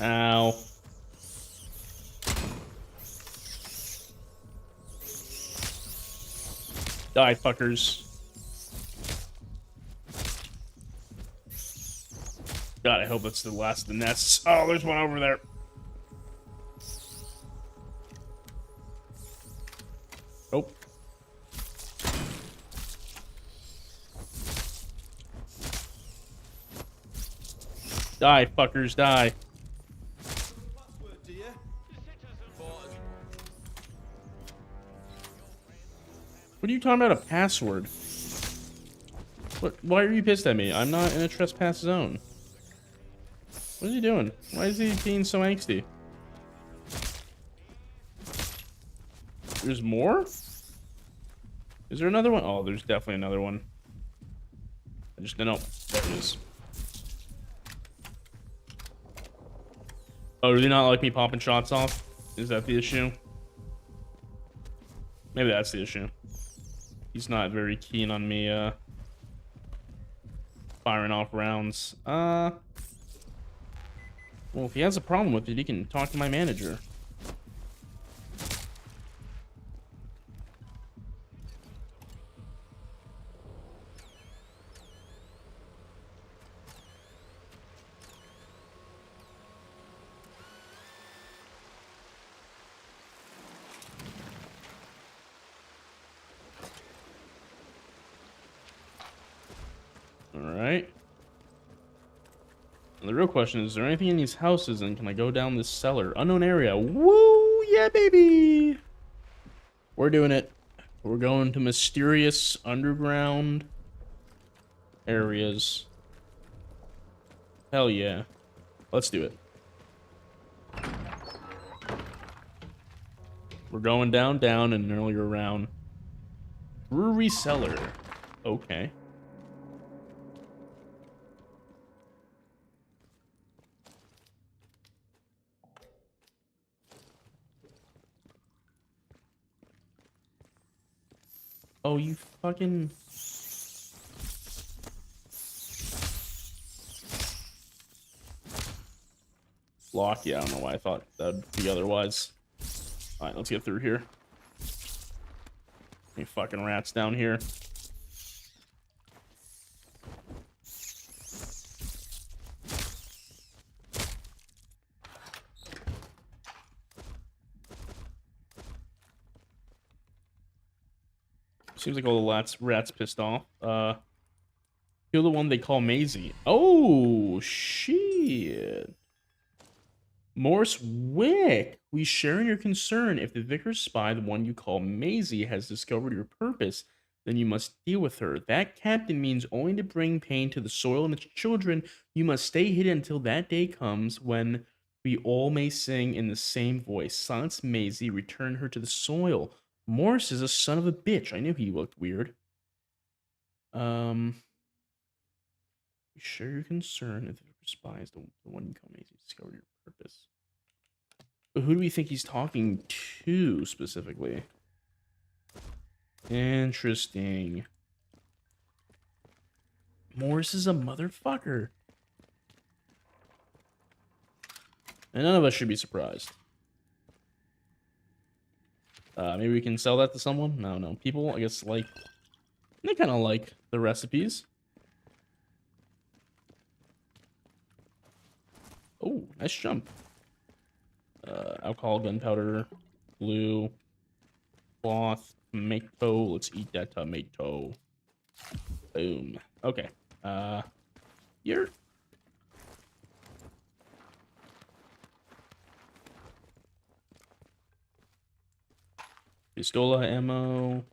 Ow. Die, fuckers. God, I hope that's the last of the nests. Oh, there's one over there. Oh. Die, fuckers, die. What are you talking about, a password? What? Why are you pissed at me? I'm not in a trespass zone. What is he doing? Why is he being so angsty? There's more? Is there another one? Oh, there's definitely another one. I just don't know. There it is. Oh, do they not like me popping shots off? Is that the issue? Maybe that's the issue. He's not very keen on me, firing off rounds. Well, if he has a problem with it, he can talk to my manager. Alright. The real question is there anything in these houses, and can I go down this cellar? Unknown area. Woo! Yeah, baby! We're doing it. We're going to mysterious underground areas. Hell yeah. Let's do it. We're going down, and an earlier round. Brewery cellar. Okay. Oh, you fucking... Lock? Yeah, I don't know why I thought that'd be otherwise. Alright, let's get through here. Any fucking rats down here. Seems like all the rats pissed off. Kill the one they call Maisie. Oh, shit. Morse Wick, we share in your concern. If the vicar's spy, the one you call Maisie, has discovered your purpose, then you must deal with her. That captain means only to bring pain to the soil and its children. You must stay hidden until that day comes when we all may sing in the same voice. Silence Maisie, return her to the soil. Morse is a son of a bitch. I knew he looked weird. Share your concern if the spy is the one you call Maisie. Discover your purpose. But who do we think he's talking to specifically? Interesting. Morris is a motherfucker. And none of us should be surprised. Maybe we can sell that to someone? No. People, I guess, like... They kind of like the recipes. Oh, nice jump. Alcohol, gunpowder, glue, cloth, tomato. Let's eat that tomato. Boom. Okay. Here. Pistola ammo.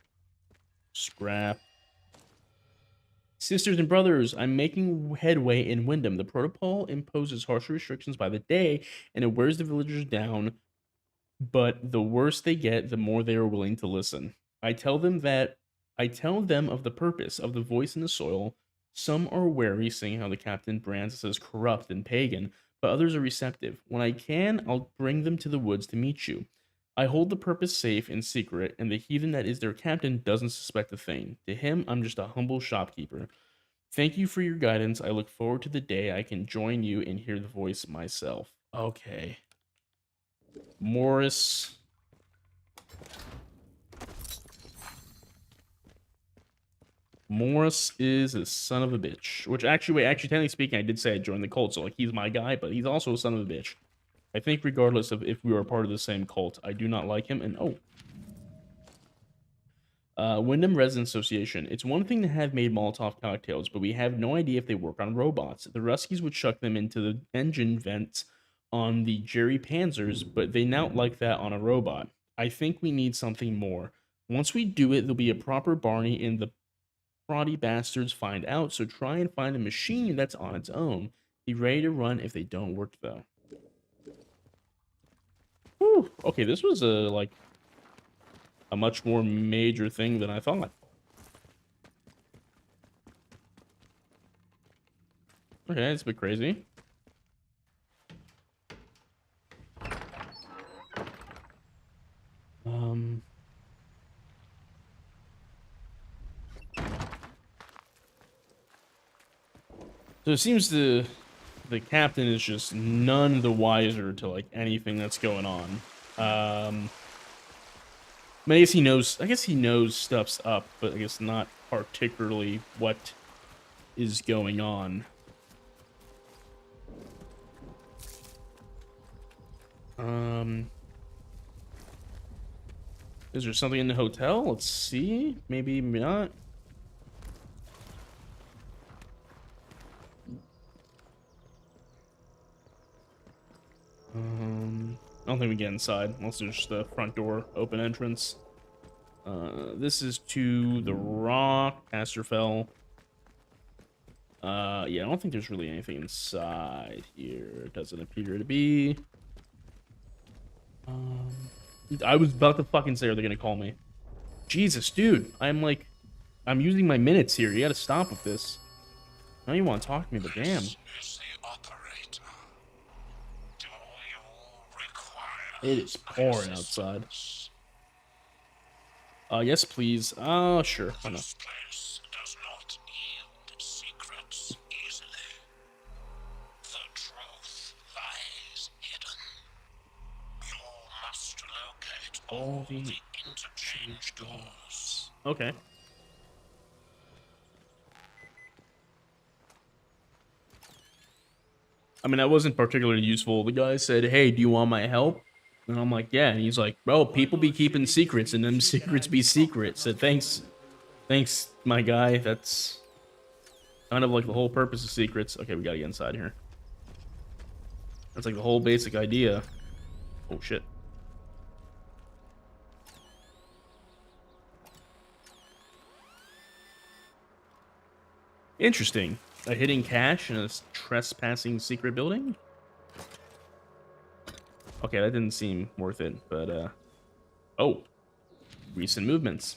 Scrap. Sisters and brothers, I'm making headway in Wyndham. The protocol imposes harsher restrictions by the day, and it wears the villagers down. But the worse they get, the more they are willing to listen. I tell them of the purpose of the voice in the soil. Some are wary, seeing how the captain brands us as corrupt and pagan, but others are receptive. When I can, I'll bring them to the woods to meet you. I hold the purpose safe in secret, and the heathen that is their captain doesn't suspect a thing. To him, I'm just a humble shopkeeper. Thank you for your guidance. I look forward to the day I can join you and hear the voice myself. Okay. Morris. Morris is a son of a bitch. Which actually, wait, actually, technically speaking, I did say I joined the cult, so like he's my guy, but he's also a son of a bitch. I think regardless of if we are part of the same cult, I do not like him. And Wyndham Residents Association. It's one thing to have made Molotov cocktails, but we have no idea if they work on robots. The Ruskies would chuck them into the engine vents on the Jerry Panzers, but they not like that on a robot. I think we need something more. Once we do it, there'll be a proper Barney and the Proddy bastards find out, so try and find a machine that's on its own. Be ready to run if they don't work, though. Whew. Okay, this was a much more major thing than I thought. Okay, it's a bit crazy. So it seems the captain is just none the wiser to like anything that's going on. I guess he knows. I guess he knows stuff's up, but I guess not particularly what is going on. Is there something in the hotel? Let's see. Maybe not. I don't think we get inside unless there's the front door open entrance. This is to the Rock, Asterfell. Yeah, I don't think there's really anything inside here. It doesn't appear to be. I was about to fucking say, are they gonna call me? Jesus, dude. I'm using my minutes here. You gotta stop with this. I know you want to talk to me, but damn. It is pouring outside. Yes, please. Oh, sure. Why not? All the interchange doors. Okay. I mean, that wasn't particularly useful. The guy said, "Hey, do you want my help?" And I'm like, "Yeah." And he's like, "Bro, people be keeping secrets, and them secrets be secrets." So thanks, my guy. That's kind of like the whole purpose of secrets. Okay, we gotta get inside here. That's like the whole basic idea. Oh shit. Interesting. A hidden cache in a trespassing secret building? Okay, that didn't seem worth it, but, oh. Recent movements.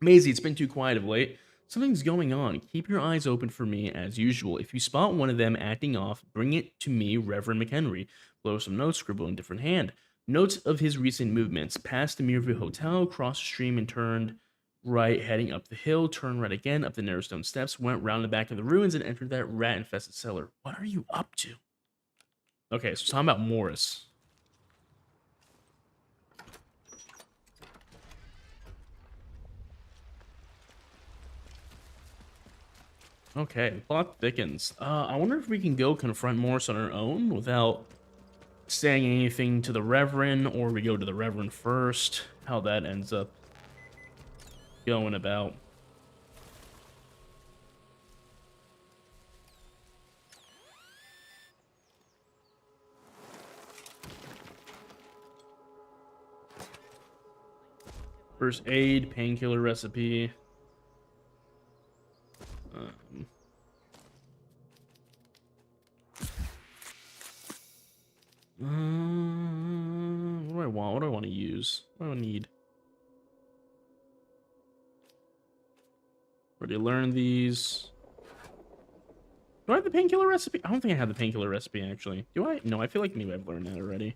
Maisie, it's been too quiet of late. Something's going on. Keep your eyes open for me, as usual. If you spot one of them acting off, bring it to me, Reverend McHenry. Blow some notes, scribble in different hand. Notes of his recent movements. Passed the Mirview Hotel, crossed the stream and turned right, heading up the hill, turned right again, up the narrow stone steps, went round the back of the ruins, and entered that rat-infested cellar. What are you up to? Okay, so talking about Morris. Okay, plot thickens. I wonder if we can go confront Morris on our own without saying anything to the Reverend, or we go to the Reverend first. How that ends up going about. First aid, painkiller recipe. What do I want? What do I want to use? What do I need? Already learned these. Do I have the painkiller recipe? I don't think I have the painkiller recipe, actually. Do I? No, I feel like maybe I've learned that already.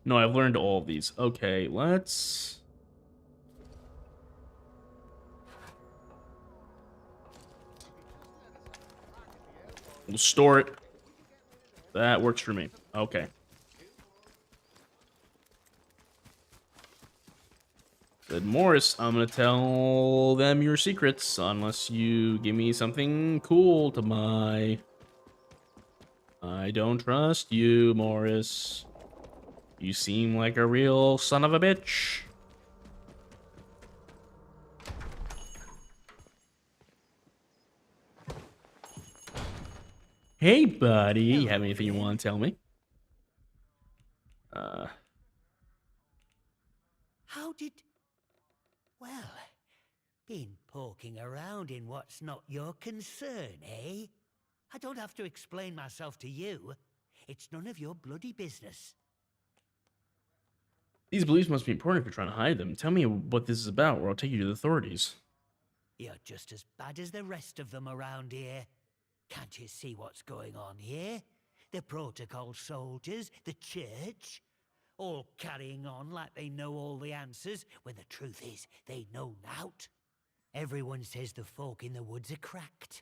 No, I've learned all of these. Okay, let's... We'll store it. That works for me. Okay. Said Morris, I'm gonna tell them your secrets unless you give me something cool to buy. I don't trust you, Morris. You seem like a real son of a bitch. Hey, buddy. You have anything you want to tell me? How did... Well, been poking around in what's not your concern, eh? I don't have to explain myself to you. It's none of your bloody business. These beliefs must be important if you're trying to hide them. Tell me what this is about, or I'll take you to the authorities. You're just as bad as the rest of them around here. Can't you see what's going on here? The protocol soldiers, the church, all carrying on like they know all the answers, when the truth is they know nought. Everyone says the folk in the woods are cracked,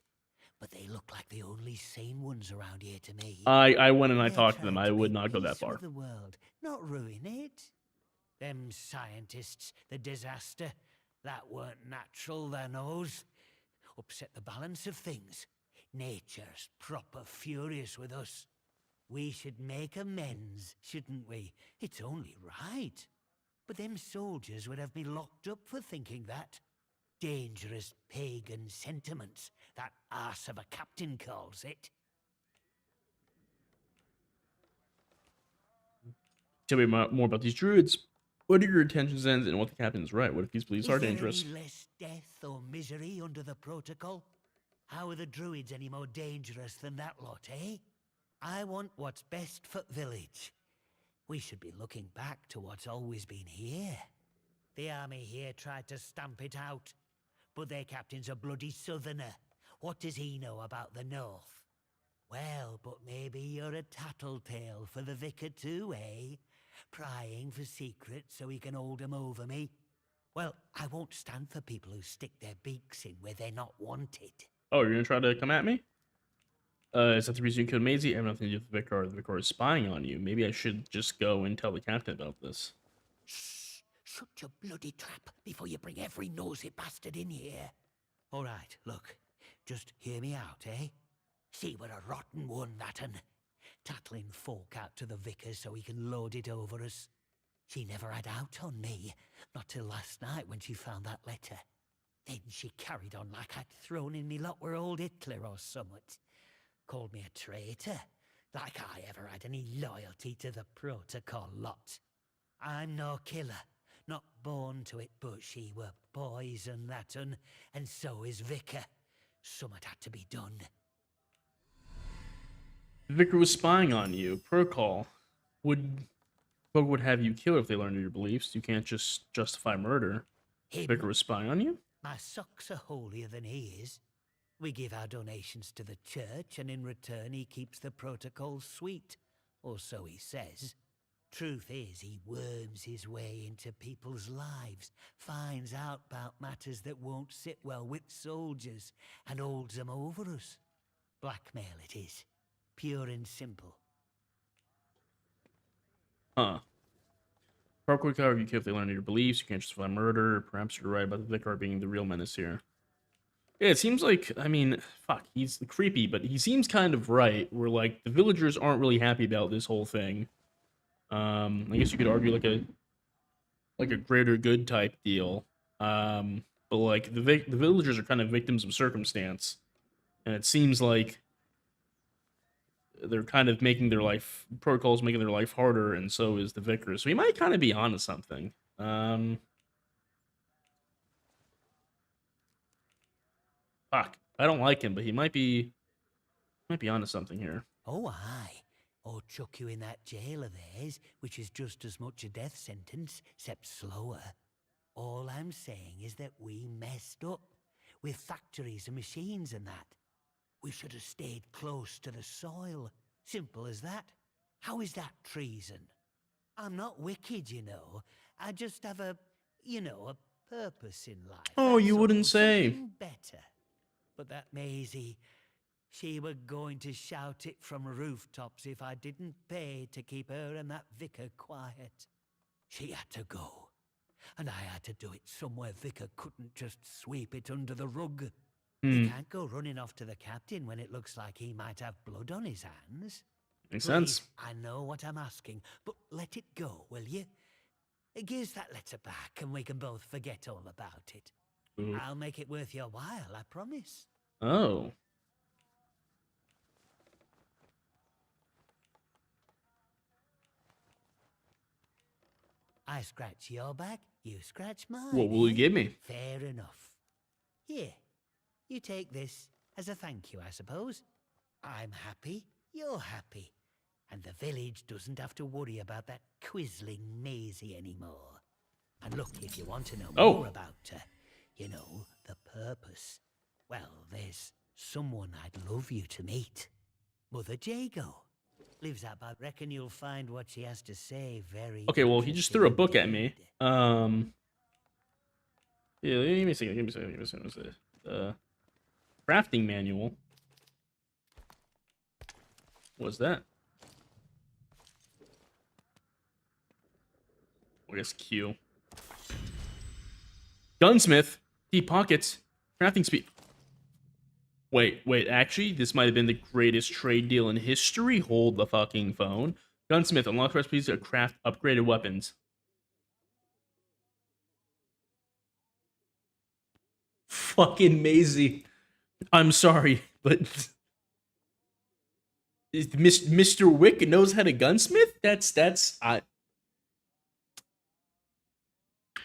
but they look like the only sane ones around here to me. I went and I They're talked to them. trying I would make not go that peace far. with the world, not ruin it. Them scientists, the disaster, that weren't natural, their nose. Upset the balance of things. Nature's proper furious with us. We should make amends, shouldn't we? It's only right. But them soldiers would have me locked up for thinking that. Dangerous pagan sentiments, that arse of a captain calls it. Tell me more about these druids. What are your intentions and what the captain's right? What if these beliefs are dangerous? Is there any less death or misery under the protocol? How are the druids any more dangerous than that lot, eh? I want what's best for village. We should be looking back to what's always been here. The army here tried to stamp it out, but their captain's a bloody southerner. What does he know about the north? Well, but maybe you're a tattletale for the vicar too, eh? Prying for secrets so he can hold 'em over me. Well, I won't stand for people who stick their beaks in where they're not wanted. Oh, you're gonna try to come at me? Is that the reason you killed Maisie? I have nothing to do with the vicar. The vicar is spying on you. Maybe I should just go and tell the captain about this. Shh! Shut your bloody trap before you bring every nosy bastard in here. All right, look. Just hear me out, eh? See, we're a rotten one, that'n. Tattling folk out to the vicar so he can load it over us. She never had out on me, not till last night when she found that letter. Then she carried on like I'd thrown in me lot with old Hitler or summat. Called me a traitor, like I ever had any loyalty to the protocol lot. I'm no killer, not born to it, but she were poison, that'n, and so is vicar. Summat had to be done. The vicar was spying on you. Protocol would have you killed if they learned your beliefs. You can't just justify murder. The vicar was spying on you? My socks are holier than he is. We give our donations to the church, and in return he keeps the protocols sweet. Or so he says. Truth is, he worms his way into people's lives, finds out about matters that won't sit well with soldiers, and holds them over us. Blackmail it is. Pure and simple. Huh. Park would cover you if they learn your beliefs. You can't justify murder. Perhaps you're right about the vicar being the real menace here. Yeah, it seems like, I mean, fuck, he's creepy, but he seems kind of right. Where, like, the villagers aren't really happy about this whole thing. I guess you could argue like a greater good type deal. But like the villagers are kind of victims of circumstance, and it seems like they're kind of making their life protocols making their life harder, and so is the vicar. So he might kind of be onto something. Fuck, I don't like him, but he might be onto something here. Oh, aye. Or chuck you in that jail of theirs, which is just as much a death sentence, except slower. All I'm saying is that we messed up with factories and machines and that. We should have stayed close to the soil. Simple as that. How is that treason? I'm not wicked, you know. I just have a purpose in life. Oh, you That's wouldn't all, say. something better. But that Maisie, She were going to shout it from rooftops if I didn't pay to keep her and that vicar quiet. She had to go, and I had to do it somewhere vicar couldn't just sweep it under the rug. He can't go running off to the captain when it looks like he might have blood on his hands. Makes Please, sense. I know what I'm asking, but let it go, will you? Give us that letter back and we can both forget all about it. Ooh. I'll make it worth your while, I promise. Oh. I scratch your back, you scratch mine. What will you give me? Fair enough. Here, you take this as a thank you, I suppose. I'm happy, you're happy, and the village doesn't have to worry about that quizzling Maisie anymore. And look, if you want to know more about her, you know, the purpose, well, there's someone I'd love you to meet. Mother Jago. Lives up. I reckon you'll find what she has to say very Okay, well, he just threw a book at me. Yeah, give me a second. Give me a second. Give me a second. Crafting manual. What's that? I guess Q. Gunsmith. Deep pockets. Crafting speed. Wait, actually, this might have been the greatest trade deal in history. Hold the fucking phone. Gunsmith, unlock recipes to craft upgraded weapons. Fucking Maisie. I'm sorry, but Mr. Wick knows how to gunsmith?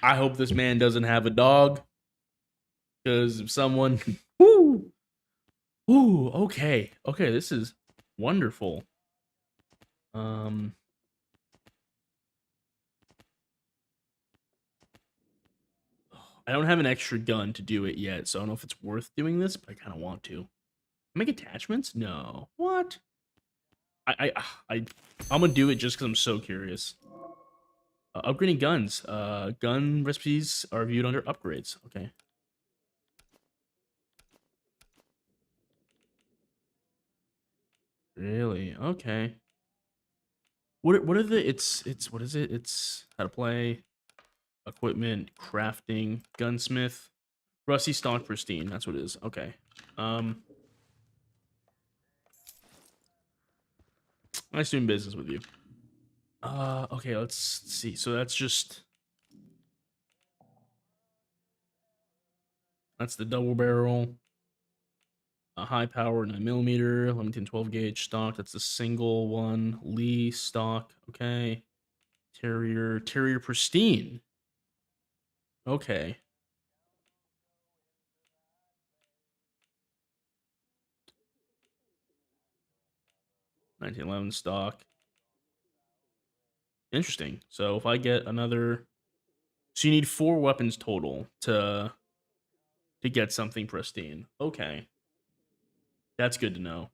I hope this man doesn't have a dog. Because if someone Ooh, okay. Okay, this is wonderful. I don't have an extra gun to do it yet, so I don't know if it's worth doing this, but I kind of want to. Make attachments? No. What? I'm gonna do it just because I'm so curious. Upgrading guns. Gun recipes are viewed under upgrades. Okay. Really? Okay. What are the it's what is it? It's how to play, equipment, crafting, gunsmith, rusty stock pristine. That's what it is. Okay. Nice doing business with you. Okay, let's see. So that's the double barrel. A high power 9mm, Leamington 12 gauge stock. That's the single one. Lee stock. Okay. Terrier pristine. Okay. $1911 stock. Interesting. So if I get another, so you need 4 weapons total to get something pristine. Okay. That's good to know.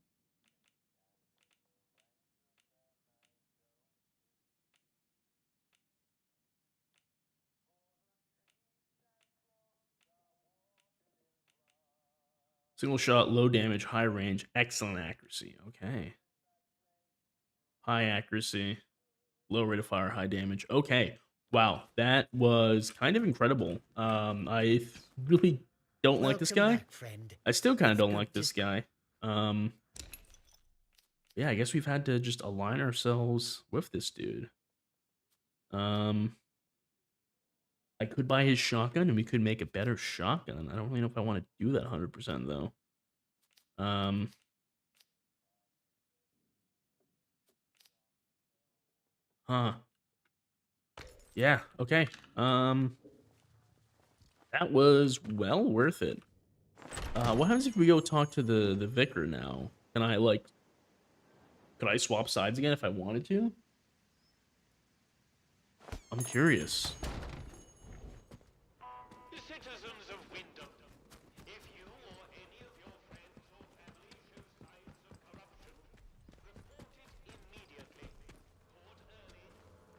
Single shot, low damage, high range, excellent accuracy. Okay. High accuracy, low rate of fire, high damage. Okay. Wow, that was kind of incredible. I really don't like this guy. Back, friend. I still kind of don't like this guy. Yeah, I guess we've had to just align ourselves with this dude. I could buy his shotgun and we could make a better shotgun. I don't really know if I want to do that 100% though. Huh. Yeah, okay. That was well worth it. What happens if we go talk to the vicar now? Can I could I swap sides again if I wanted to? I'm curious. Citizens of Wyndham, if you or any of your friends or family show signs of corruption, report it immediately. Caught early, the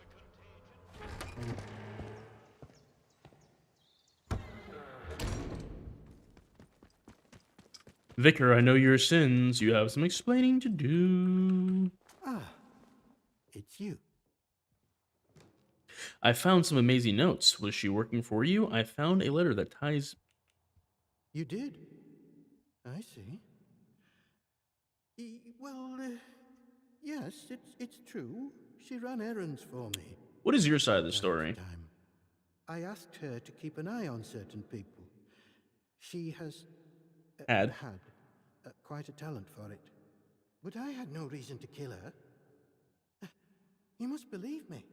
contagion... Vicar, I know your sins. You have some explaining to do. Ah, it's you. I found some amazing notes. Was she working for you? I found a letter that ties... You did? I see. Well, yes, it's true. She ran errands for me. What is your side of the Time to story? time. I asked her to keep an eye on certain people. She has Had. quite a talent for it. But I had no reason to kill her. You must believe me.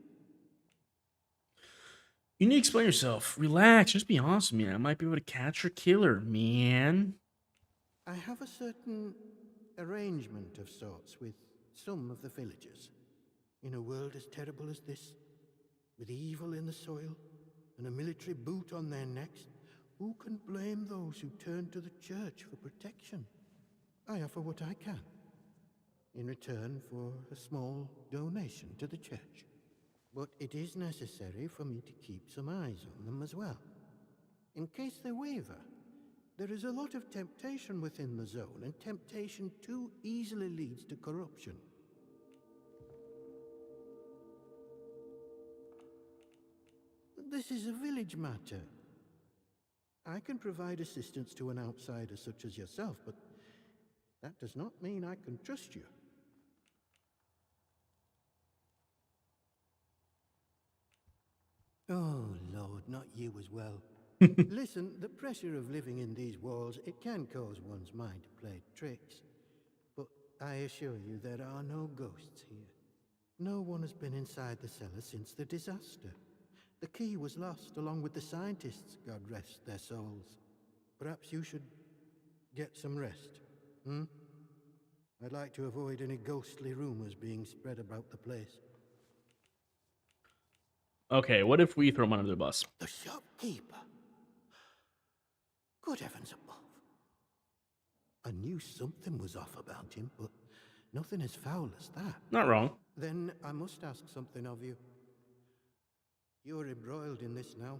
You need to explain yourself. Relax. Just be honest with me. I might be able to catch or kill her, man. I have a certain arrangement of sorts with some of the villagers. In a world as terrible as this, with evil in the soil and a military boot on their necks, who can blame those who turn to the church for protection? I offer what I can, in return for a small donation to the church. But it is necessary for me to keep some eyes on them as well. In case they waver, there is a lot of temptation within the zone, and temptation too easily leads to corruption. This is a village matter. I can provide assistance to an outsider such as yourself, but that does not mean I can trust you. Oh, Lord, not you as well. Listen, the pressure of living in these walls, it can cause one's mind to play tricks. But I assure you there are no ghosts here. No one has been inside the cellar since the disaster. The key was lost along with the scientists, God rest their souls. Perhaps you should get some rest, hmm? I'd like to avoid any ghostly rumors being spread about the place. Okay, what if we throw him under the bus? The shopkeeper? Good heavens above. I knew something was off about him, but nothing as foul as that. Not wrong. Then I must ask something of you. You're embroiled in this now,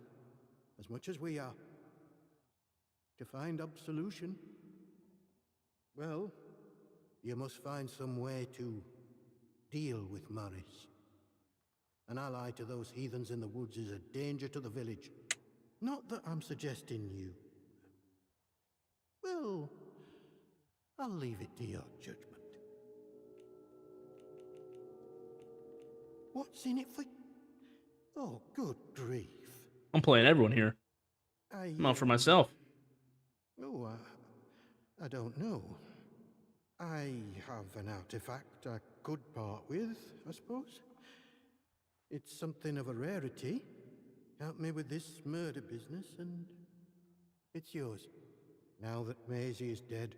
as much as we are. To find absolution, well, you must find some way to deal with Morris. An ally to those heathens in the woods is a danger to the village. Not that I'm suggesting you. Well, I'll leave it to your judgment. What's in it for... Oh, good grief. I'm playing everyone here. I'm out for myself. Oh, I don't know. I have an artifact I could part with, I suppose. It's something of a rarity. Help me with this murder business, and it's yours. Now that Maisie is dead,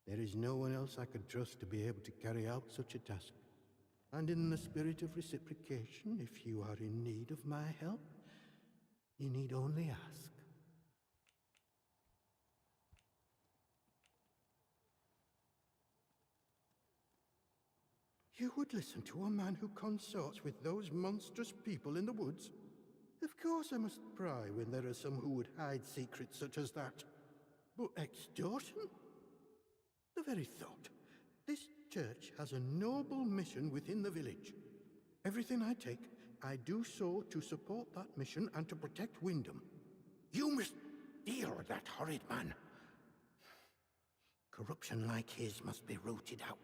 there is no one else I can trust to be able to carry out such a task. And in the spirit of reciprocation, if you are in need of my help, you need only ask. You would listen to a man who consorts with those monstrous people in the woods? Of course I must pry when there are some who would hide secrets such as that. But extortion? The very thought. This church has a noble mission within the village. Everything I take, I do so to support that mission and to protect Wyndham. You must deal with that horrid man. Corruption like his must be rooted out.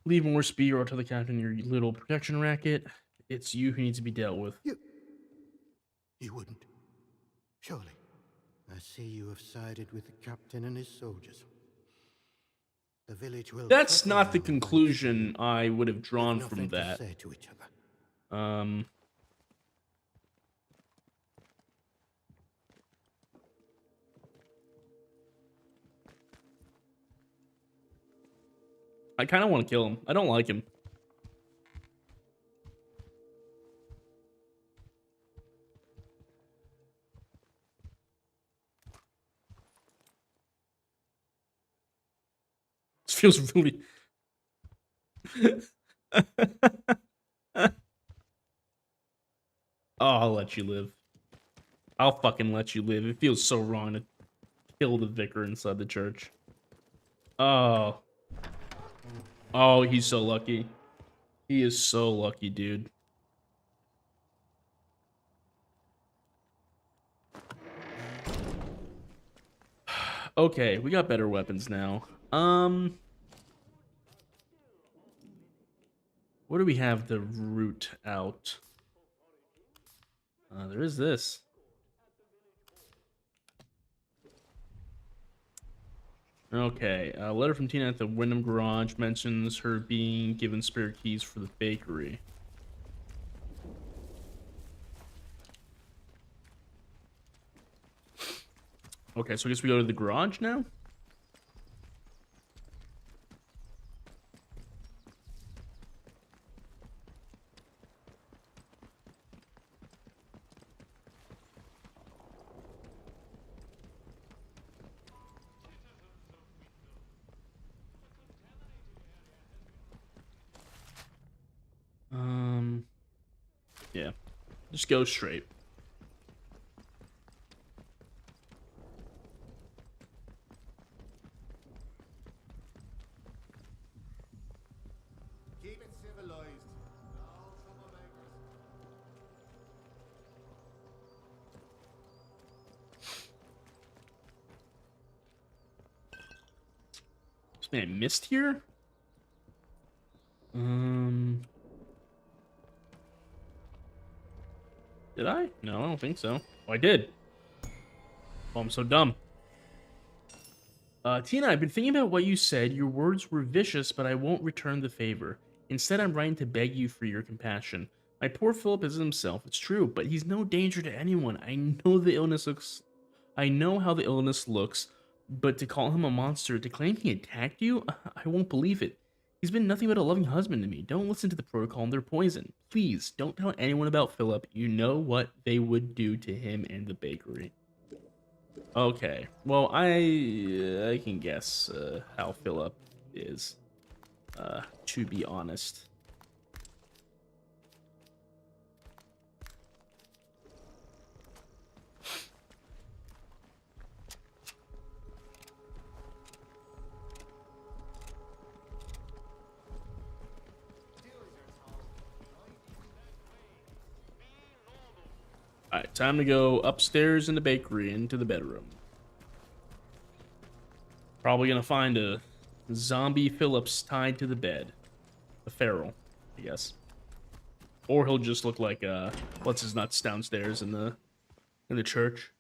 Leave more speed or tell the captain your little protection racket. It's you who needs to be dealt with. You wouldn't. Surely. I see you have sided with the captain and his soldiers. The village will... That's not the conclusion I would have drawn from that. To say to each other. I kind of want to kill him. I don't like him. This feels really... Oh, I'll let you live. I'll fucking let you live. It feels so wrong to kill the vicar inside the church. Oh. Oh, he's so lucky. He is so lucky, dude. Okay, we got better weapons now. Where do we have the route out? There is this. Okay, a letter from Tina at the Wyndham Garage mentions her being given spare keys for the bakery. Okay, so I guess we go to the garage now? Yeah. Just go straight. Keep it civilized. No troublemakers. Man, I missed here? Did I? No, I don't think so. Oh, I did. Oh, I'm so dumb. Tina, I've been thinking about what you said. Your words were vicious, but I won't return the favor. Instead, I'm writing to beg you for your compassion. My poor Philip is himself, it's true, but he's no danger to anyone. I know how the illness looks, but to call him a monster, to claim he attacked you, I won't believe it. He's been nothing but a loving husband to me. Don't listen to the protocol and their poison. Please, don't tell anyone about Philip. You know what they would do to him and the bakery. Okay, well, I can guess how Philip is, to be honest. Alright, time to go upstairs in the bakery into the bedroom. Probably gonna find a zombie Phillips tied to the bed. A feral, I guess. Or he'll just look like what's his nuts downstairs in the church.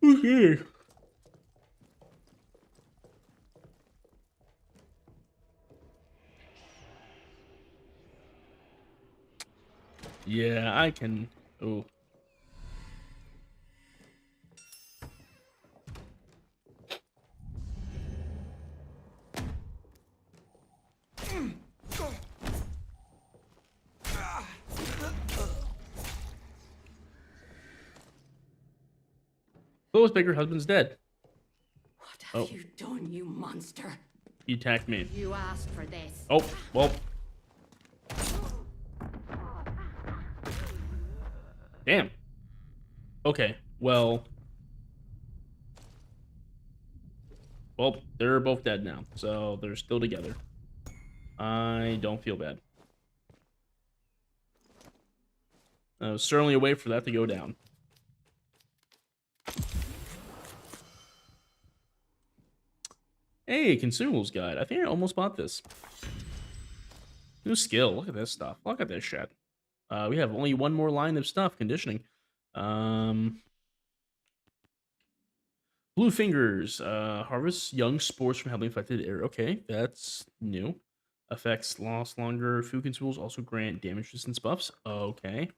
Okay. Yeah, I can. Oh. Phyllis Baker, husband's dead. What have you done, you monster? He attacked me. You asked for this. Oh, well. Damn. Okay, well. Well, they're both dead now, so they're still together. I don't feel bad. Certainly a way for that to go down. Hey, consumables guide. I think I almost bought this. New skill. Look at this stuff. Look at this shit. We have only one more line of stuff. Conditioning. Blue fingers. Harvest young spores from heavily infected area. Okay, that's new. Effects last longer. Food consumables also grant damage resistance buffs. Okay.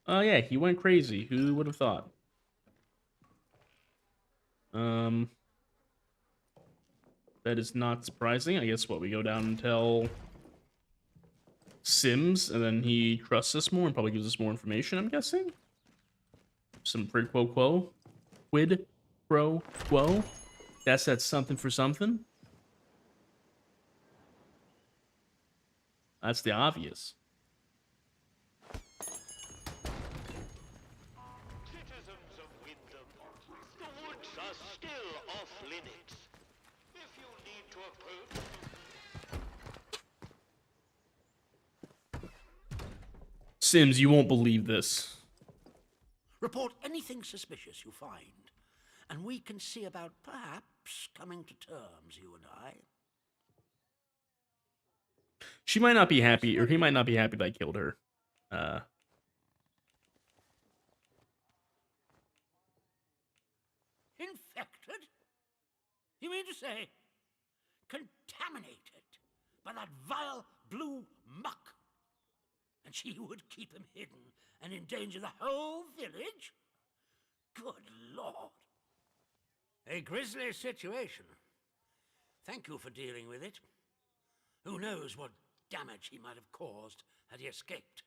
Oh yeah, he went crazy. Who would have thought? That is not surprising. I guess what we go down and tell Sims, and then he trusts us more and probably gives us more information, I'm guessing. Some quid pro quo. Quid pro quo. That's something for something. That's the obvious. off-limits. If you need to approach... Sims, you won't believe this. Report anything suspicious you find, and we can see about perhaps coming to terms, you and I. She might not be happy, or he might not be happy that I killed her. Infected? You mean to say contaminated by that vile blue muck? And she would keep him hidden and endanger the whole village? Good Lord. A grisly situation. Thank you for dealing with it. Who knows what damage he might have caused had he escaped.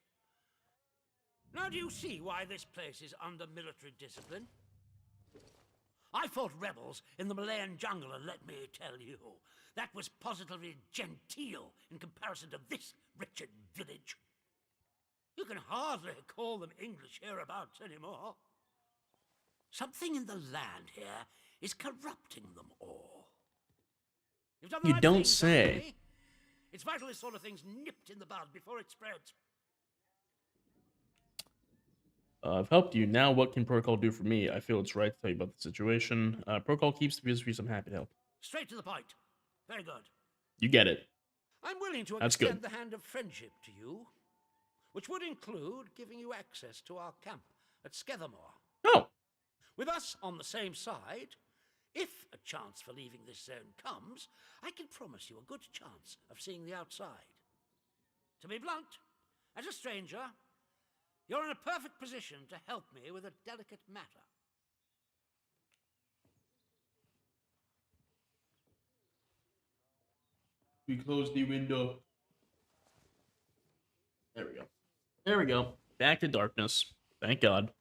Now do you see why this place is under military discipline? I fought rebels in the Malayan jungle, and let me tell you, that was positively genteel in comparison to this wretched village. You can hardly call them English hereabouts anymore. Something in the land here is corrupting them all. You've done the You right don't thing, say. Tommy. It's vital this sort of thing's nipped in the bud before it spreads. I've helped you. Now what can Protocol do for me? I feel it's right to tell you about the situation. Protocol keeps the peace. I'm happy to help. Straight to the point. Very good. You get it. I'm willing to That's extend good. the hand of friendship to you, which would include giving you access to our camp at Skethermore. Oh. With us on the same side, if a chance for leaving this zone comes, I can promise you a good chance of seeing the outside. To be blunt, as a stranger, you're in a perfect position to help me with a delicate matter. We close the window. There we go. There we go. Back to darkness. Thank God.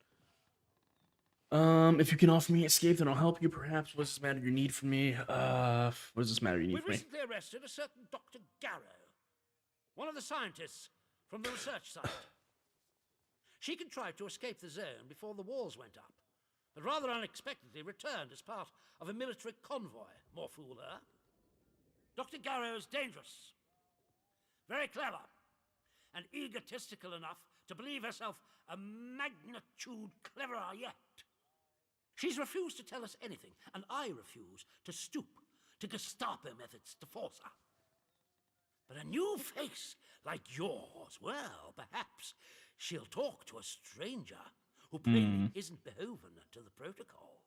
If you can offer me escape, then I'll help you. Perhaps. What does this matter? Your need from me? What does this matter? You need We from me? recently arrested a certain Dr. Garrow, one of the scientists from the research site. She contrived to escape the zone before the walls went up, but rather unexpectedly returned as part of a military convoy. More fool her. Dr. Garrow is dangerous, very clever, and egotistical enough to believe herself a magnitude cleverer yet. She's refused to tell us anything, and I refuse to stoop to Gestapo methods to force her. But a new face like yours, well, perhaps she'll talk to a stranger who plainly isn't beholden to the protocol.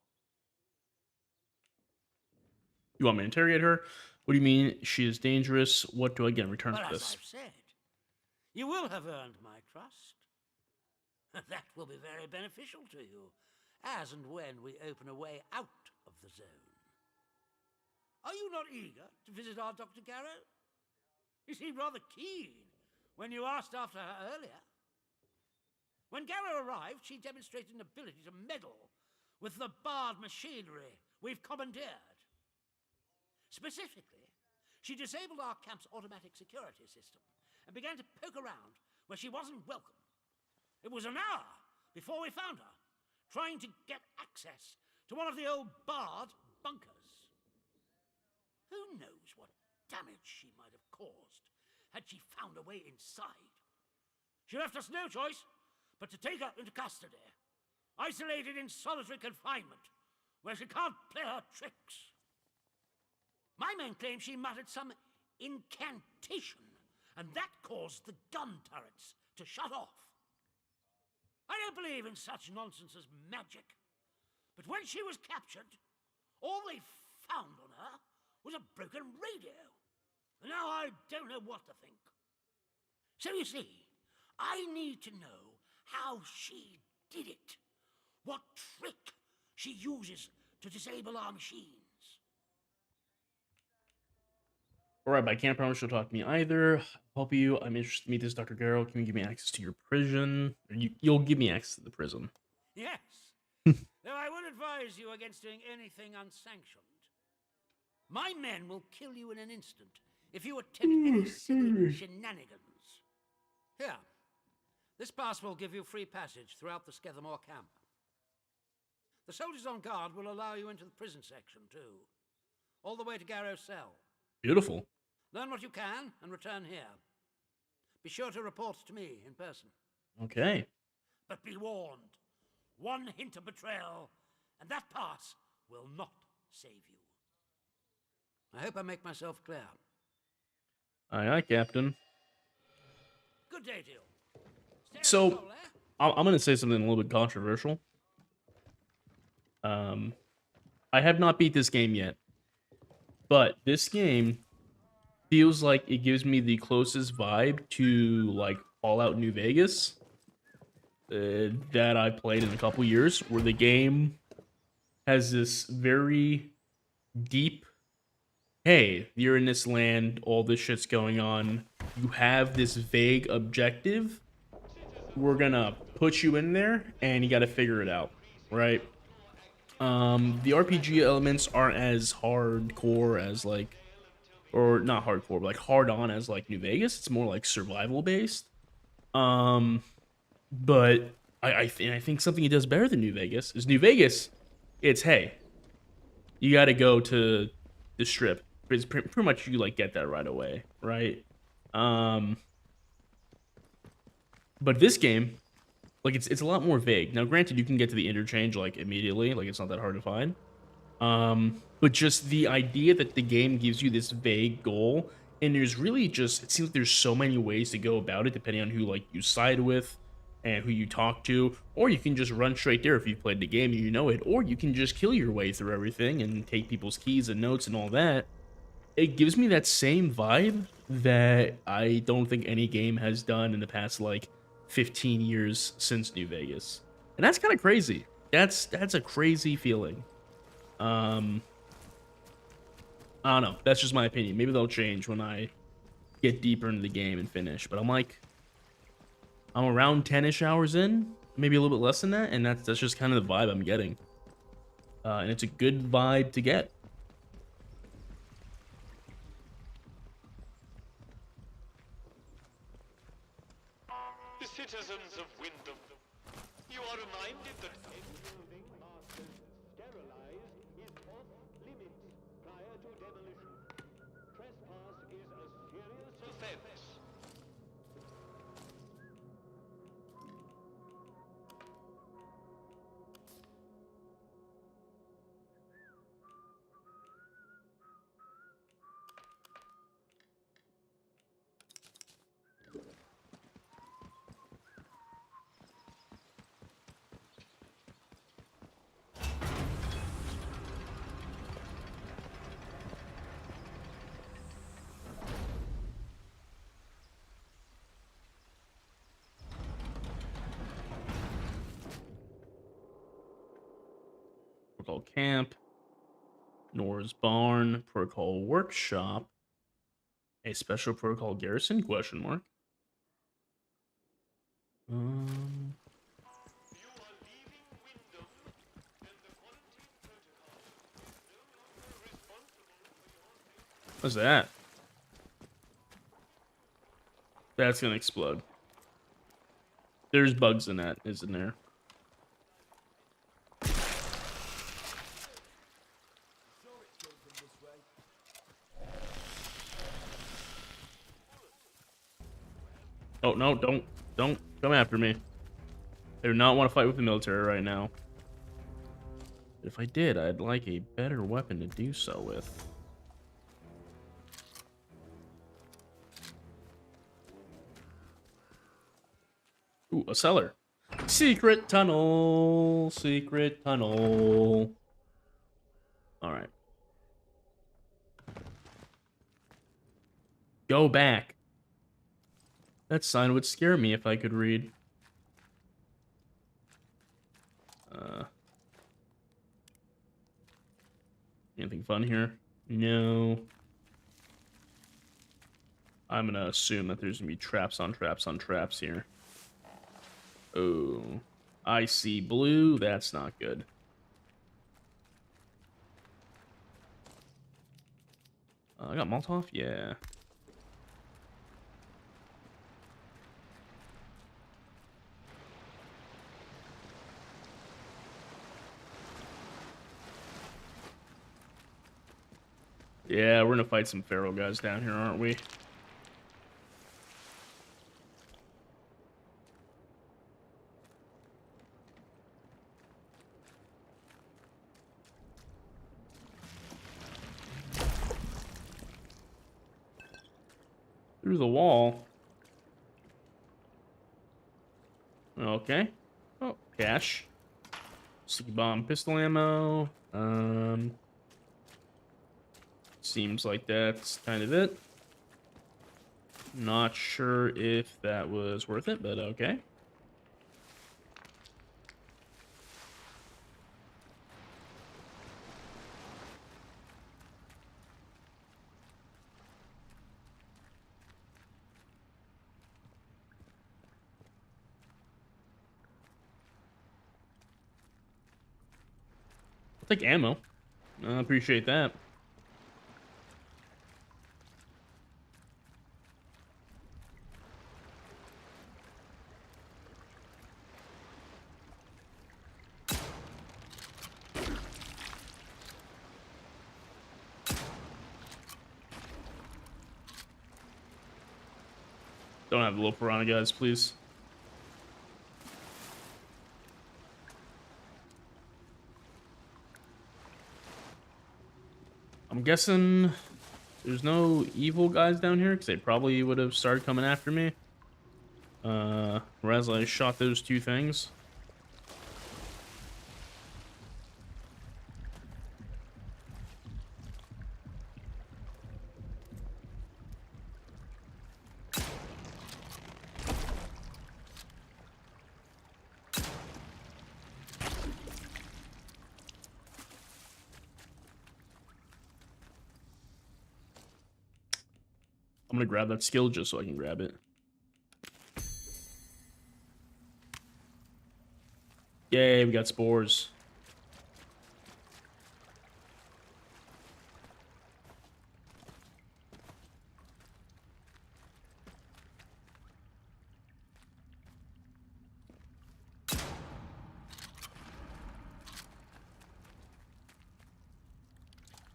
You want me to interrogate her? What do you mean she is dangerous? What do I get in return Well, for as this? I've said, you will have earned my trust. That will be very beneficial to you, as and when we open a way out of the zone. Are you not eager to visit our Dr. Garrow? You seemed rather keen when you asked after her earlier. When Garrow arrived, she demonstrated an ability to meddle with the barred machinery we've commandeered. Specifically, she disabled our camp's automatic security system and began to poke around where she wasn't welcome. It was an hour before we found her, trying to get access to one of the old barred bunkers. Who knows what damage she might have caused had she found a way inside. She left us no choice but to take her into custody, isolated in solitary confinement, where she can't play her tricks. My men claim she muttered some incantation, and that caused the gun turrets to shut off. I don't believe in such nonsense as magic, but when she was captured, all they found on her was a broken radio. And now I don't know what to think. So you see, I need to know how she did it, what trick she uses to disable our machines. Alright, but I can't promise she'll talk to me either. Help you. I'm interested to meet this Dr. Garrow. Can you give me access to your prison? Or you'll give me access to the prison. Yes, though I would advise you against doing anything unsanctioned. My men will kill you in an instant if you attempt any silly shenanigans. Here, this pass will give you free passage throughout the Skethermore camp. The soldiers on guard will allow you into the prison section, too. all the way to Garrow's cell. Beautiful. Learn what you can and return here. Be sure to report to me in person. Okay. But be warned. One hint of betrayal, and that pass will not save you. I hope I make myself clear. Aye, aye, Captain. Good day to you. So, I'm going to say something a little bit controversial. I have not beat this game yet, but this game feels like it gives me the closest vibe to like Fallout New Vegas that I played in a couple years, where the game has this very deep, hey, you're in this land, all this shit's going on, you have this vague objective, we're gonna put you in there and you gotta figure it out, right? The RPG elements aren't as hardcore as like, or not hardcore, but like hard on as like New Vegas. It's more like survival based. But I think something it does better than New Vegas is New Vegas. It's, hey, you got to go to the strip. It's pretty much you like get that right away, right? But this game, like it's a lot more vague. Now, granted, you can get to the interchange like immediately, like it's not that hard to find. But just the idea that the game gives you this vague goal, and there's really just, it seems like there's so many ways to go about it depending on who like you side with and who you talk to, or you can just run straight there if you've played the game and you know it, or you can just kill your way through everything and take people's keys and notes and all that. It gives me that same vibe that I don't think any game has done in the past like 15 years since New Vegas. And that's kind of crazy. That's a crazy feeling. I don't know. That's just my opinion. Maybe they'll change when I get deeper into the game and finish. But I'm around 10-ish hours in, maybe a little bit less than that, and that's just kind of the vibe I'm getting. And it's a good vibe to get. The citizens of Wyndham, you are reminded that any building marked as sterilized is off limits prior to demolition. Trespass is a serious offense. Protocol Camp, Nora's Barn, Protocol Workshop, a Special Protocol Garrison, question mark. What's that? That's gonna explode. There's bugs in that, isn't there? Oh, no, don't come after me. I do not want to fight with the military right now. If I did, I'd like a better weapon to do so with. Ooh, a cellar. Secret tunnel. Secret tunnel. All right. Go back. That sign would scare me if I could read. Anything fun here? No. I'm gonna assume that there's gonna be traps on traps on traps here. Oh, I see blue. That's not good. I got Molotov? Yeah. Yeah, we're gonna fight some feral guys down here, aren't we? Through the wall. Okay. Oh, cash. Sticky bomb, pistol ammo. Seems like that's kind of it. Not sure if that was worth it, but okay. I'll take ammo. I appreciate that. Don't have the little piranha guys, please. I'm guessing there's no evil guys down here, because they probably would have started coming after me. Whereas I shot those two things. I'm gonna grab that skill just so I can grab it. Yay, we got spores.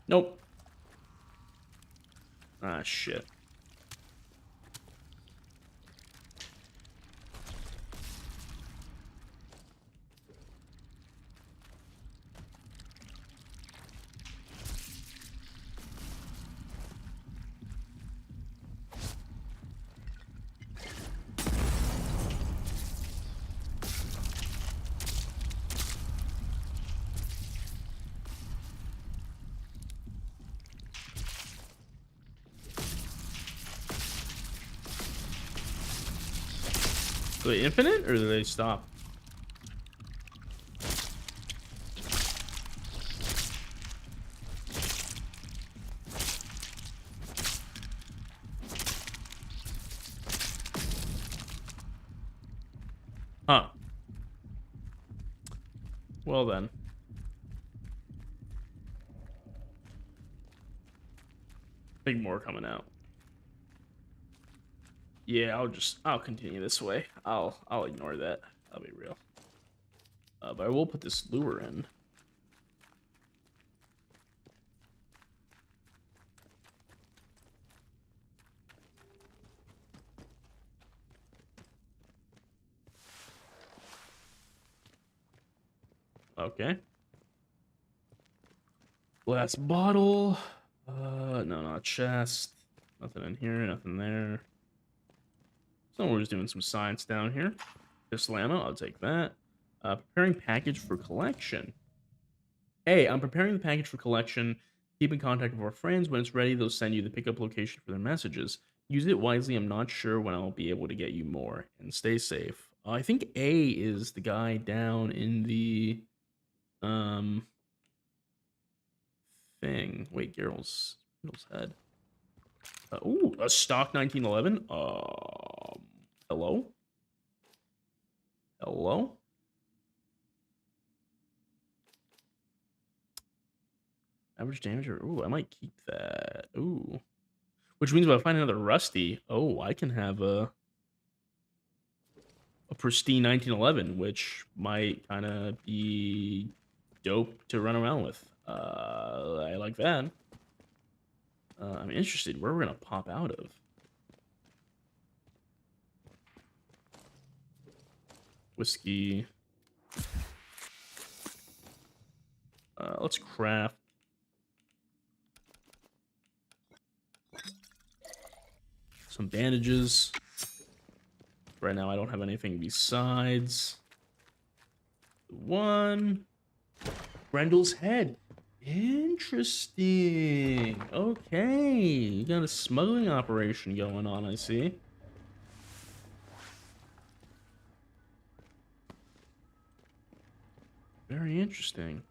Nope. Ah, shit. Are they infinite, or do they stop? Huh. Well then. I think more coming out. Yeah, I'll continue this way. I'll ignore that. I'll be real. But I will put this lure in. Okay. Glass bottle. No, not chest. Nothing in here, nothing there. Someone was doing some science down here. Pistol ammo, I'll take that. Preparing package for collection. Hey, I'm preparing the package for collection. Keep in contact with our friends. When it's ready, they'll send you the pickup location for their messages. Use it wisely. I'm not sure when I'll be able to get you more. And stay safe. I think A is the guy down in the thing. Wait, Geralt's head. Ooh, a stock 1911. Hello? Hello? Average damage, or ooh, I might keep that. Ooh. Which means if I find another rusty, oh, I can have a pristine 1911, which might kind of be dope to run around with. I like that. I'm interested where we're gonna pop out of. Whiskey. Let's craft some bandages. Right now, I don't have anything besides one. Grendel's head. Interesting. Okay, you got a smuggling operation going on, I see. Very interesting.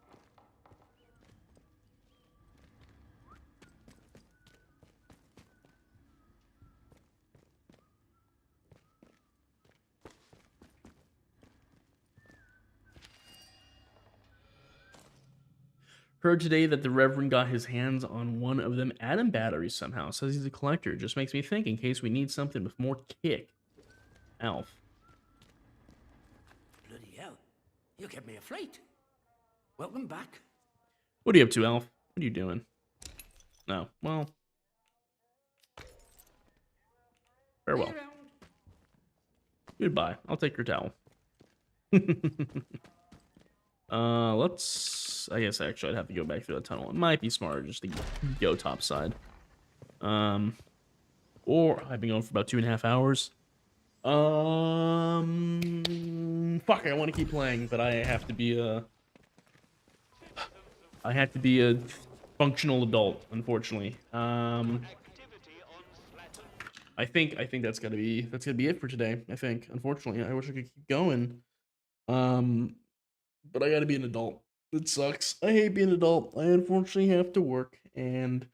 Heard today that the Reverend got his hands on one of them atom batteries somehow. Says he's a collector. Just makes me think in case we need something with more kick. Alf. Bloody hell. You kept me afloat. Welcome back. What are you up to, Alf? What are you doing? No. Well. Farewell. Goodbye. I'll take your towel. I guess actually I'd have to go back through the tunnel. It might be smarter just to go topside. Or I've been going for about 2.5 hours. Fuck, I want to keep playing, but I have to be a functional adult, unfortunately. I think that's gonna be it for today. I think, unfortunately, I wish I could keep going. But I gotta be an adult. It sucks. I hate being an adult. I unfortunately have to work and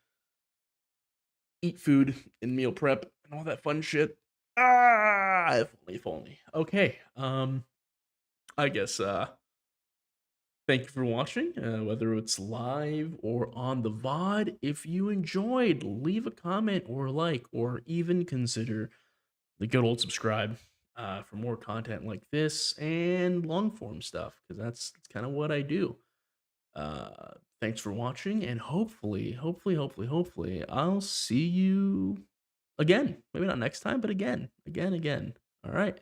eat food and meal prep and all that fun shit. If only. Okay. I guess thank you for watching, whether it's live or on the VOD. If you enjoyed, leave a comment or a like, or even consider the good old subscribe for more content like this and long form stuff, because that's kind of what I do. Thanks for watching, and hopefully, I'll see you again. Maybe not next time, but again. All right.